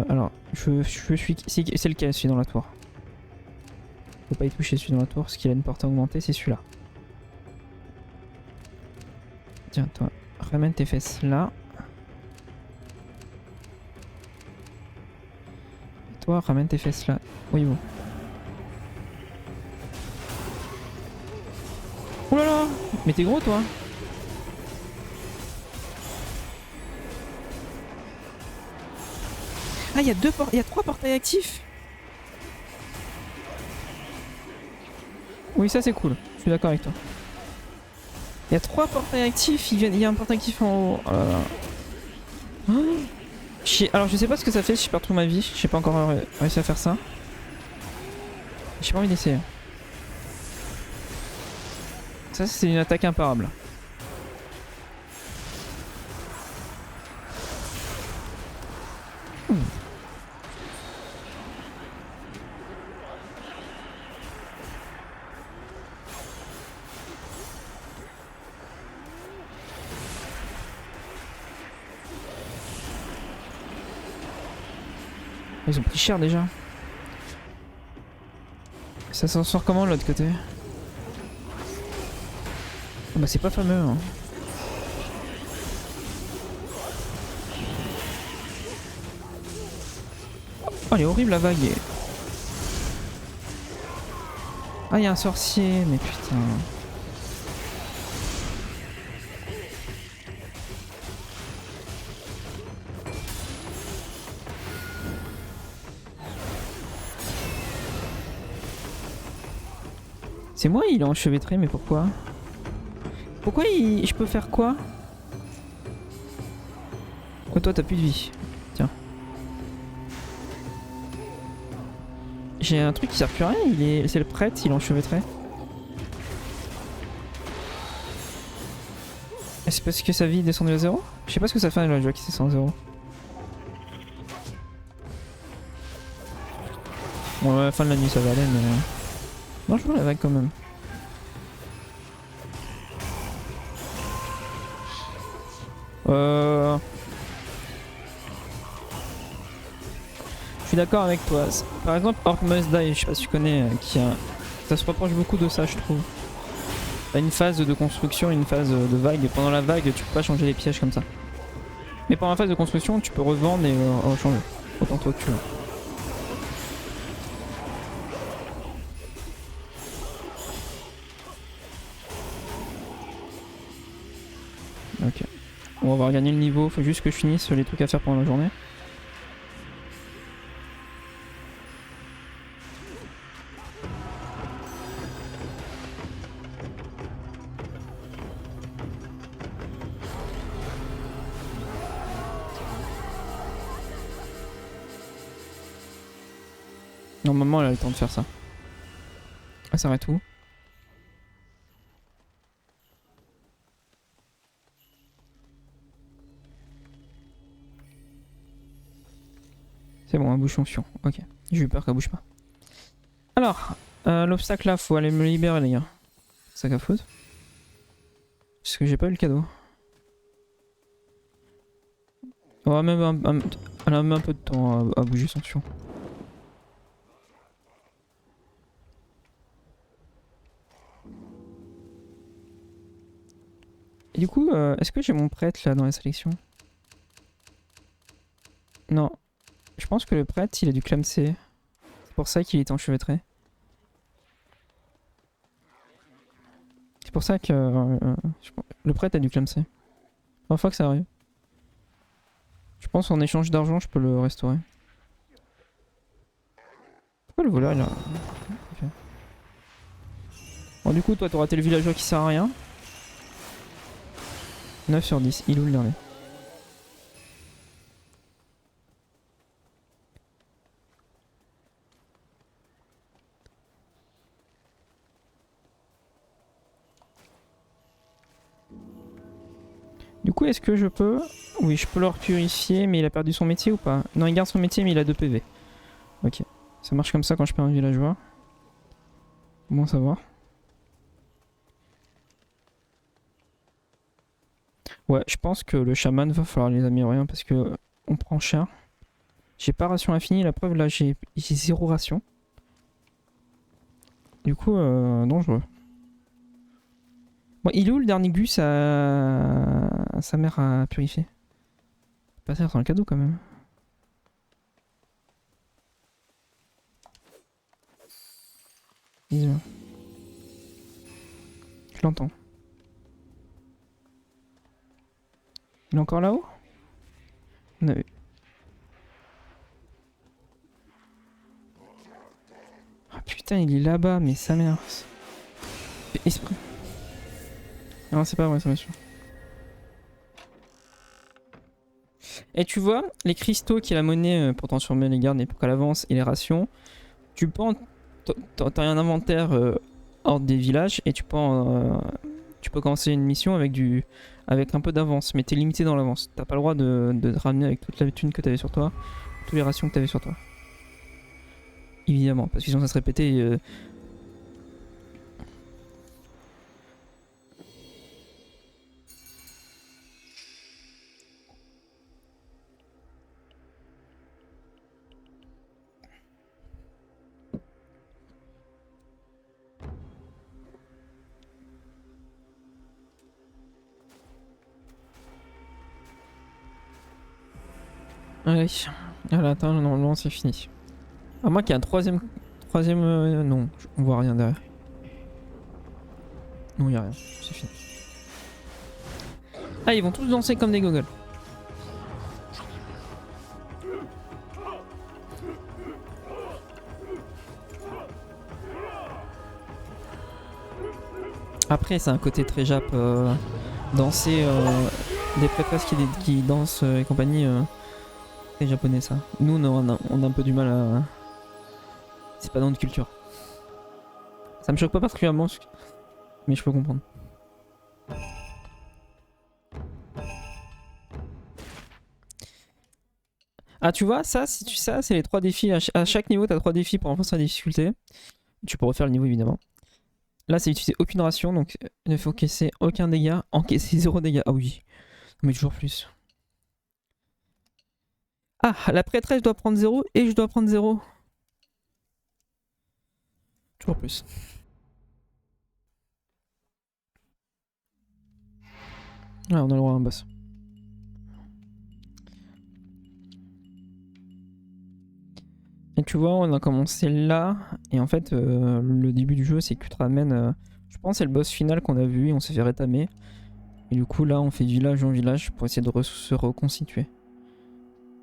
Alors, je suis... C'est lequel celui dans la tour? Faut pas y toucher celui dans la tour, parce qu'il a une portée augmentée, c'est celui-là. Tiens, toi, ramène tes fesses là. Et toi, ramène tes fesses là. Oui, bon. Oh là là! Mais t'es gros toi! Ah, il y a 3 portails actifs! Oui, ça c'est cool, je suis d'accord avec toi. Il y a 3 portails actifs, il y a un portail actif en haut. Oh là là. Oh, alors je sais pas ce que ça fait si je perds toute ma vie, j'ai pas encore réussi à faire ça. J'ai pas envie d'essayer. Ça c'est une attaque imparable. Ils ont pris cher déjà. Ça s'en sort comment de l'autre côté? Oh bah c'est pas fameux hein. Oh, elle est horrible la vague. Ah, il y a un sorcier, mais putain. C'est moi, il est enchevêtré, mais pourquoi? Pourquoi je peux faire quoi? Oh, toi, t'as plus de vie. Tiens. J'ai un truc qui sert plus à rien, c'est le prêtre, il est enchevêtré. C'est parce que sa vie est descendue à 0? Je sais pas ce que ça fait la joie qui descend à 0. Bon, à la fin de la nuit ça va aller, mais... Non, je vois la vague quand même. Je suis d'accord avec toi. Par exemple, Orc Must Die, je sais pas si tu connais, ça se rapproche beaucoup de ça, je trouve. T'as une phase de construction, une phase de vague. Pendant la vague, tu peux pas changer les pièges comme ça. Mais pendant la phase de construction, tu peux revendre et changer. Autant toi que tu veux. Ok. On va regagner le niveau, faut juste que je finisse les trucs à faire pendant la journée. Normalement elle a le temps de faire ça. Elle s'arrête où? C'est bon, elle bouge fonction. Ok. J'ai eu peur qu'elle bouge pas. Alors, l'obstacle là, faut aller me libérer les gars. Sac à faute. Parce que j'ai pas eu le cadeau. Elle a même un peu de temps à bouger son fion. Et du coup, est-ce que j'ai mon prêtre là dans la sélection? Non. Je pense que le prêtre il a du clamsé. C'est pour ça qu'il est enchevêtré. C'est pour ça que le prêtre a du clamsé. Première fois que ça arrive. Je pense qu'en échange d'argent, je peux le restaurer. Pourquoi le voleur il a... Okay. Bon du coup toi t'auras raté le villageois qui sert à rien. 9 sur 10, il ou le dernier. Du coup est-ce que je peux... Oui je peux le purifier mais il a perdu son métier ou pas? Non il garde son métier mais il a 2 PV. Ok. Ça marche comme ça quand je perds un villageois. Bon savoir. Ouais je pense que le chaman va falloir les améliorer hein, parce que on prend cher. J'ai pas ration infinie, la preuve là j'ai 0 ration. Du coup dangereux. Bon il est où le dernier gus à sa mère à purifier? Pas ça, c'est un cadeau quand même. Je l'entends. Il est encore là-haut? On a vu. Ah putain, il est là-bas, mais sa mère. Esprit. Non, c'est pas vrai, ça m'assure. Et tu vois, les cristaux qui est la monnaie pour transformer les gardes et pour qu'elle avance et les rations, tu peux t'as un inventaire hors des villages et tu peux commencer une mission avec un peu d'avance, mais t'es limité dans l'avance. T'as pas le droit de te ramener avec toute la thune que t'avais sur toi, toutes les rations que t'avais sur toi. Évidemment, parce qu'ils ont ça se répéter. Allez, voilà, attends, normalement c'est fini. À moins qu'il y ait un troisième... non, on voit rien derrière. Non, il y a rien, c'est fini. Ah, ils vont tous danser comme des gogoles. Après, c'est un côté très jap. Danser des prêtresses qui dansent et compagnie. C'est japonais ça. Nous, on a un peu du mal à. C'est pas dans notre culture. Ça me choque pas particulièrement, mais je peux comprendre. Ah, tu vois, ça, si tu ça, c'est les 3 défis. À chaque niveau, t'as 3 défis pour renforcer la difficulté. Tu peux refaire le niveau évidemment. Là, c'est utiliser aucune ration, donc il ne faut encaisser aucun dégât. Encaisser 0 dégâts. Ah oui, mais toujours plus. Ah, la prêtresse doit prendre 0 et je dois prendre 0. Toujours plus. Ah, on a le droit à un boss. Et tu vois, on a commencé là. Et en fait, le début du jeu, c'est que tu te ramènes. Je pense que c'est le boss final qu'on a vu et on s'est fait rétamer. Et du coup, là, on fait village en village pour essayer de se reconstituer.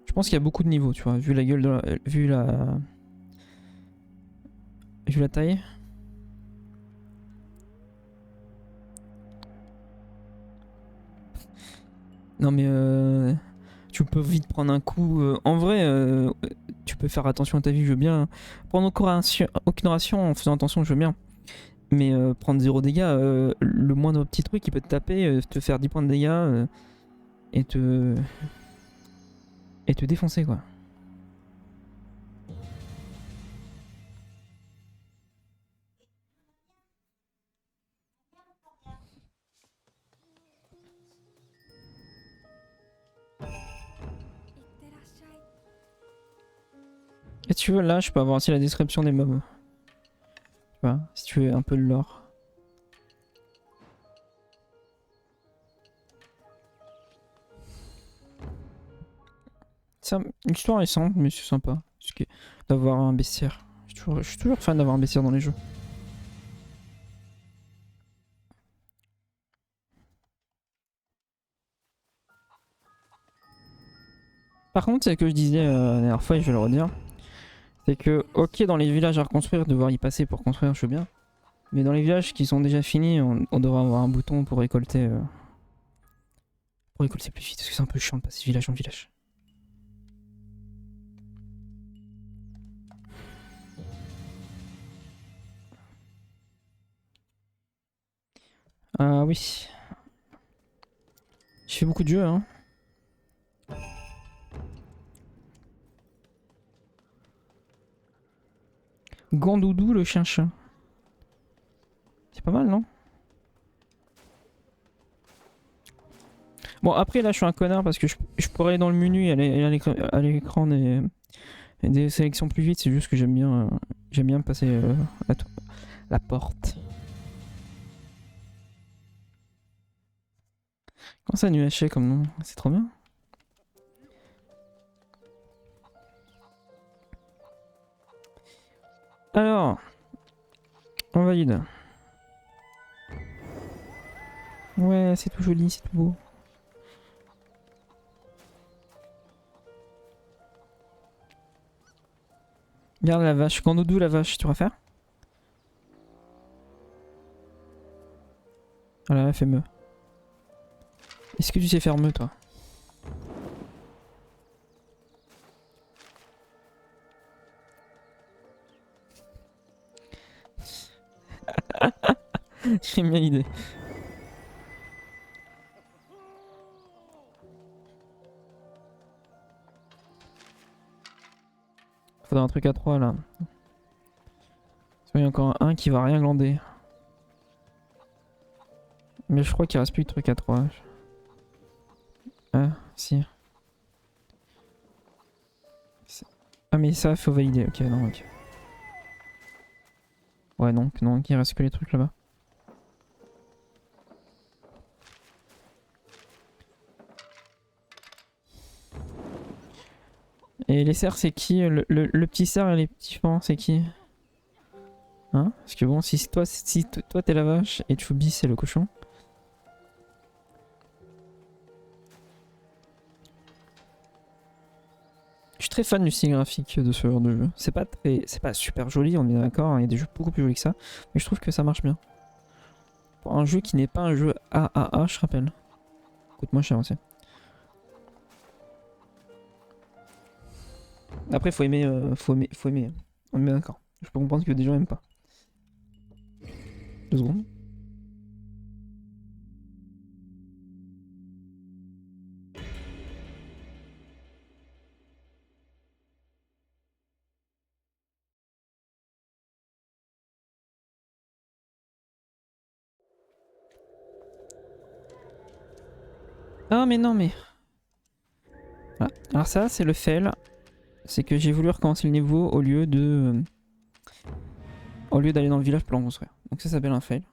Je pense qu'il y a beaucoup de niveaux, tu vois, vu la gueule de la... Vu la taille. Non mais tu peux vite prendre un coup. En vrai, tu peux faire attention à ta vie, je veux bien. Prendre aucune ration en faisant attention, je veux bien. Mais prendre 0 dégâts, le moindre petit truc qui peut te taper, te faire 10 points de dégâts et te défoncer quoi. Et tu veux, là, je peux avoir aussi la description des mobs. Tu vois, si tu veux un peu de lore. L'histoire est simple, mais c'est sympa. D'avoir un bestiaire. Je suis toujours fan d'avoir un bestiaire dans les jeux. Par contre, c'est ce que je disais la dernière fois et je vais le redire. C'est que, ok, dans les villages à reconstruire, devoir y passer pour construire, je veux bien. Mais dans les villages qui sont déjà finis, on devrait avoir un bouton pour récolter. Pour récolter plus vite, parce que c'est un peu chiant de passer village en village. Ah oui. Je fais beaucoup de jeux, hein. Gandoudou le chien-chien. C'est pas mal, non? Bon, après, là, je suis un connard parce que je pourrais aller dans le menu et aller à l'écran des sélections plus vite. C'est juste que j'aime bien passer la porte. Comment ça, NUHC comme nom? C'est trop bien. Alors, on valide. Ouais, c'est tout joli, c'est tout beau. Regarde la vache. Gandoudou la vache, tu vas faire? Voilà, fais-me. Est-ce que tu sais faire me, toi? J'aime bien l'idée. Faudra un truc à 3 là. Il y a encore un qui va rien glander. Mais je crois qu'il reste plus de trucs à 3. Ah, si. Ah, mais ça, faut valider. Ok, non, ok. Ouais, donc, non, il reste que les trucs là-bas. Et les cerfs, c'est qui? Le petit cerf et les petits fans, c'est qui? Hein? Parce que bon, si toi t'es la vache et Chubby c'est le cochon. Je suis très fan du style graphique de ce genre de jeu. C'est pas super joli, on est d'accord, hein, il y a des jeux beaucoup plus jolis que ça. Mais je trouve que ça marche bien. Pour un jeu qui n'est pas un jeu AAA, je rappelle. Coûte moins cher aussi. Après, faut aimer, faut aimer. On est bien d'accord. Je peux comprendre que des gens aiment pas. 2 secondes. Ah mais non mais... Voilà. Alors ça c'est le fail. C'est que j'ai voulu recommencer le niveau au lieu de... au lieu d'aller dans le village pour l'en construire. Donc ça s'appelle un fail.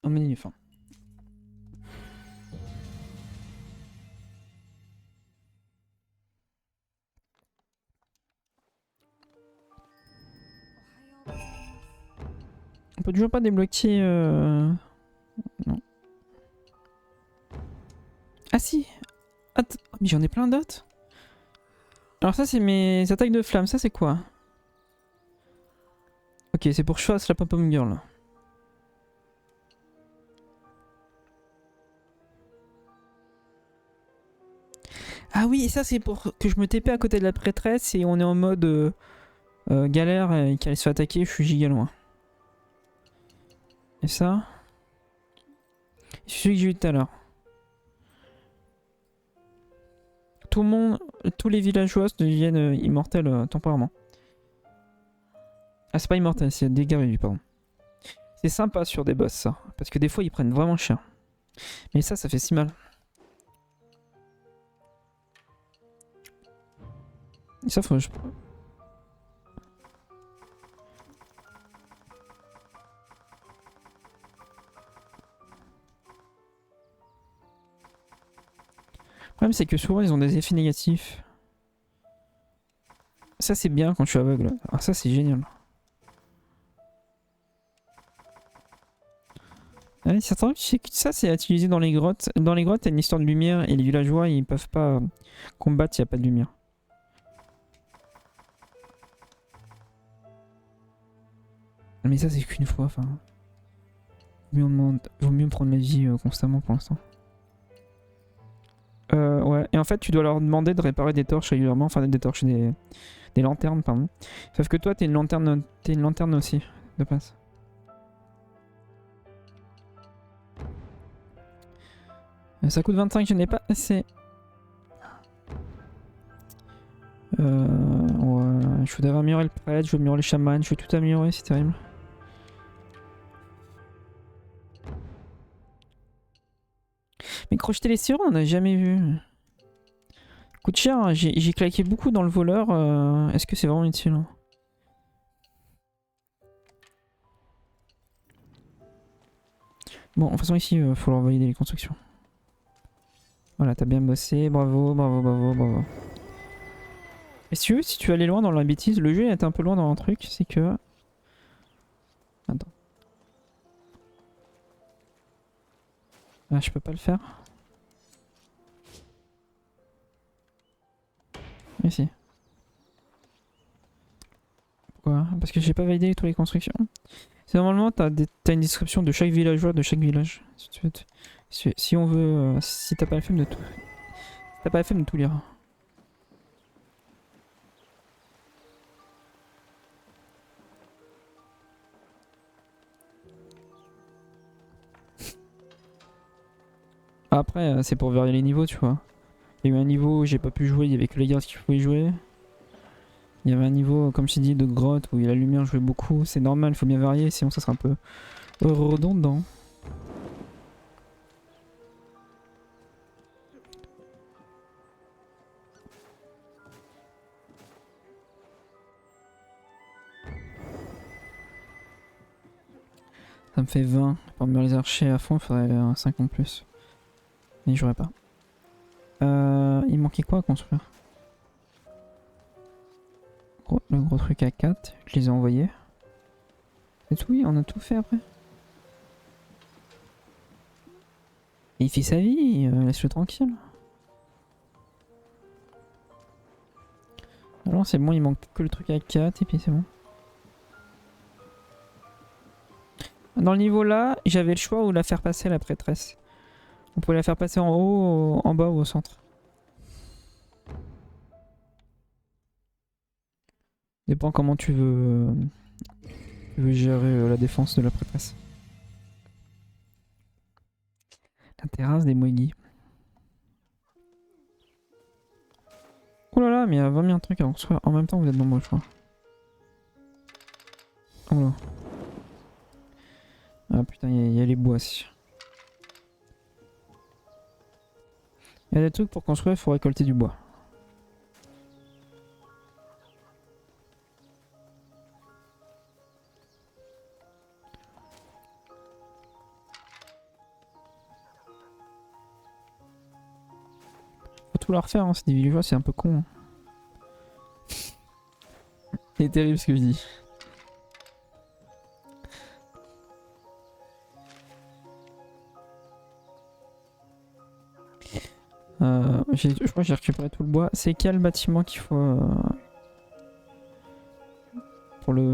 Un menu fin. On peut toujours pas débloquer... Non. Ah si. Attends, mais j'en ai plein d'autres. Alors ça c'est mes attaques de flamme, ça c'est quoi? Ok, c'est pour Chas la pom-pom girl. Ah oui, et ça c'est pour que je me TP à côté de la prêtresse et on est en mode galère et qu'elle se fait attaquer, je suis giga loin. Et ça? C'est celui que j'ai eu tout à l'heure. Tout le monde, tous les villageois deviennent immortels temporairement. Ah c'est pas immortel, c'est dégâts réduits, pardon. C'est sympa sur des boss ça, parce que des fois ils prennent vraiment cher. Mais ça fait si mal. Et ça faut... Le problème c'est que souvent ils ont des effets négatifs. Ça c'est bien quand je suis aveugle. Ah ça c'est génial. Ouais, certains trucs, c'est que ça c'est à utiliser dans les grottes. Dans les grottes, il y a une histoire de lumière et les villageois ils peuvent pas combattre s'il n'y a pas de lumière. Mais ça c'est qu'une fois, enfin... Vaut mieux prendre la vie constamment pour l'instant. Ouais, et en fait tu dois leur demander de réparer des torches régulièrement, enfin des torches, des lanternes pardon. Sauf que toi t'es une lanterne aussi, de passe. Ça coûte 25, je n'ai pas assez. Ouais, je voudrais améliorer le prêtre, je veux améliorer le chaman, je veux tout améliorer, c'est terrible. Mais crocheter les sirènes, on n'a jamais vu. Coûte cher, hein. J'ai claqué beaucoup dans le voleur. Est-ce que c'est vraiment utile hein? Bon, de toute façon ici, faut leur valider les constructions. Voilà, t'as bien bossé, bravo, bravo, bravo, bravo. Et si tu veux aller loin dans la bêtise, le jeu est un peu loin dans un truc, c'est que... Attends. Ah, je peux pas le faire. Ici. Pourquoi? Parce que j'ai pas validé toutes les constructions. C'est normalement, t'as une description de chaque villageois de chaque village. Si on veut... si t'as pas la flemme de tout... Si t'as pas la flemme de tout lire. Après, c'est pour varier les niveaux, tu vois. Il y a eu un niveau où j'ai pas pu jouer, il y avait que les gars qui pouvaient jouer. Il y avait un niveau, comme je t'ai dit, de grotte où la lumière jouait beaucoup. C'est normal, il faut bien varier, sinon ça sera un peu redondant. Ça me fait 20. Pour me les archers à fond, il faudrait un 5 en plus. Mais j'aurais pas. Il manquait quoi à construire? Le gros truc à 4, je les ai envoyés. C'est tout, oui, on a tout fait après. Et il fait sa vie, laisse-le tranquille. Alors c'est bon, il manque que le truc à 4 et puis c'est bon. Dans le niveau là, j'avais le choix où la faire passer la prêtresse. On pouvait la faire passer en haut, en bas ou au centre. Dépend comment tu veux gérer la défense de la prêtresse. La terrasse des Moegi. Oh là là, mais il y a 20 000 trucs à construire. En même temps, vous êtes nombreux, je crois. Oh là. Ah putain, il y a les bois aussi. Il y a des trucs pour construire, il faut récolter du bois. Faut tout leur refaire, hein, c'est des villageois, c'est un peu con. Hein. C'est terrible ce que je dis. Je crois que j'ai récupéré tout le bois. C'est quel bâtiment qu'il faut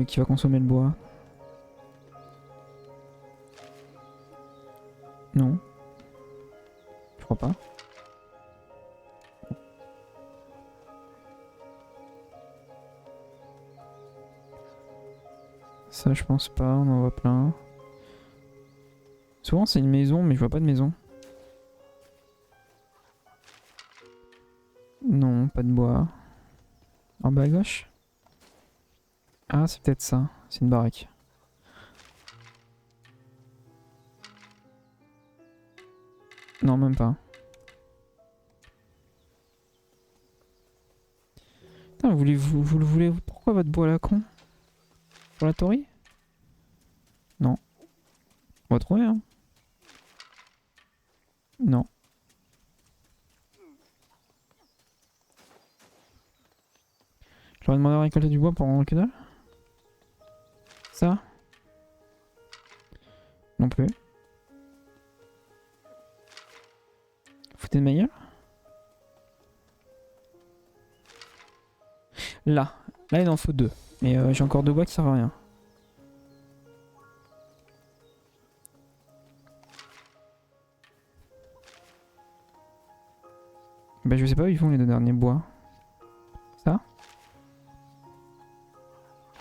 qui va consommer le bois? Non. Je crois pas. Ça je pense pas, on en voit plein. Souvent c'est une maison mais je vois pas de maison. Non, pas de bois. En bas à gauche? Ah c'est peut-être ça, c'est une baraque. Non même pas. Putain, vous le voulez pourquoi votre bois à la con? Pour la Tori? Non. On va trouver hein. Non. Je leur ai demandé de récolter du bois pour que dalle. Ça? Non plus. Foutez de ma gueule. Là. Là il en faut 2. Mais j'ai encore 2 bois qui servent à rien. Bah je sais pas où ils vont les 2 derniers bois. Ça?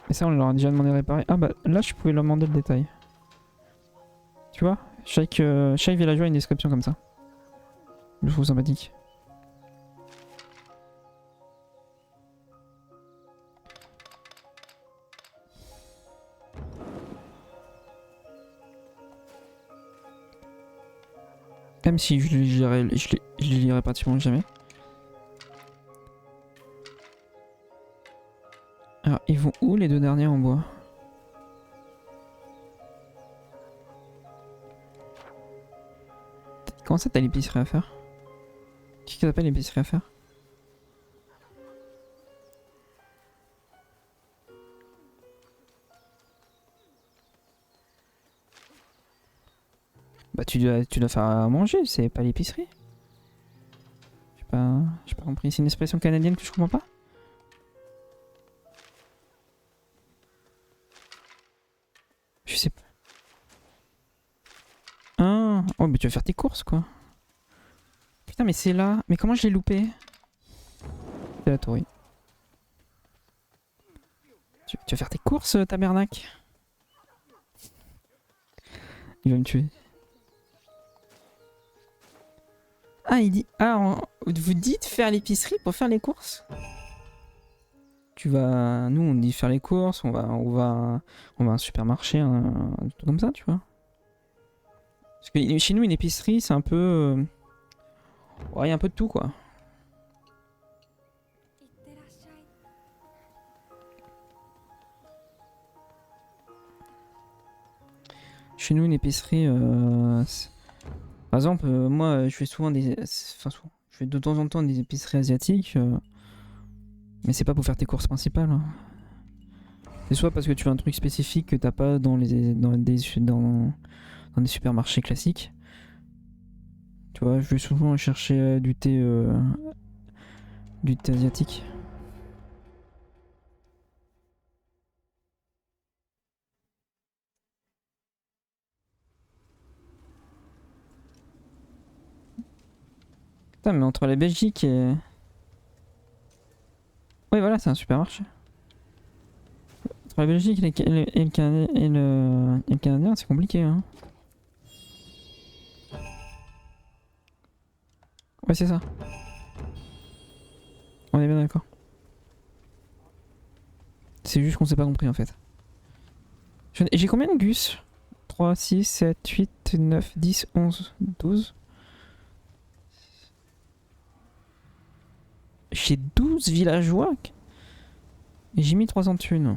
Et ça on leur a déjà demandé de réparer. Ah bah là je pouvais leur demander le détail. Tu vois? Chaque villageois a une description comme ça. Je trouve sympathique. Même si je les lirai pratiquement jamais. Alors ils vont où les 2 derniers en bois? Comment ça t'as l'épicerie à faire? Qu'est-ce que t'appelles l'épicerie à faire? Bah tu dois faire à manger, c'est pas l'épicerie. J'ai pas compris, c'est une expression canadienne que je comprends pas? Je sais pas. Ah, oh mais tu vas faire tes courses quoi. Putain mais c'est là, mais comment je l'ai loupé? C'est la tourie. Tu vas faire tes courses tabernacle? Il va me tuer. Ah il dit, ah vous dites faire l'épicerie pour faire les courses? Nous on dit faire les courses, on va à un supermarché, un truc comme ça, tu vois. Parce que chez nous une épicerie c'est un peu, ouais, y a un peu de tout quoi. Chez nous une épicerie, par exemple moi je fais souvent je fais de temps en temps des épiceries asiatiques. Mais c'est pas pour faire tes courses principales. Hein. C'est soit parce que tu veux un truc spécifique que t'as pas dans des supermarchés classiques. Tu vois, je vais souvent chercher du thé asiatique. Putain, mais entre la Belgique et... Oui, voilà, c'est un supermarché. Entre la Belgique et le Canadien, c'est compliqué. Hein. Ouais, c'est ça. On est bien d'accord. C'est juste qu'on s'est pas compris en fait. J'ai combien de gus? 3, 6, 7, 8, 9, 10, 11, 12. J'ai 12 villageois et j'ai mis 300 thunes.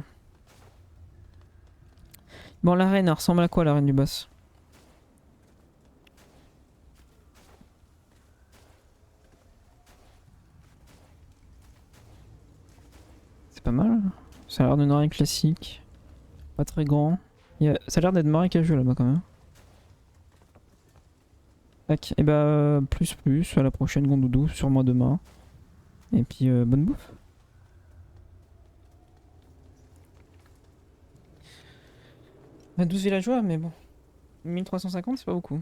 Bon, la reine, elle ressemble à quoi la reine du boss? C'est pas mal. Ça a l'air d'une arène classique. Pas très grand. Ça a l'air d'être marécageux là-bas quand même. Tac, et bah plus, à la prochaine Gondoudou, sûrement demain. Et puis bonne bouffe. Bah, 12 villageois, mais bon. 1350, c'est pas beaucoup.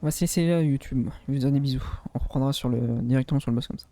On va se laisser là YouTube. Je vous donne des bisous. On reprendra directement sur le boss comme ça.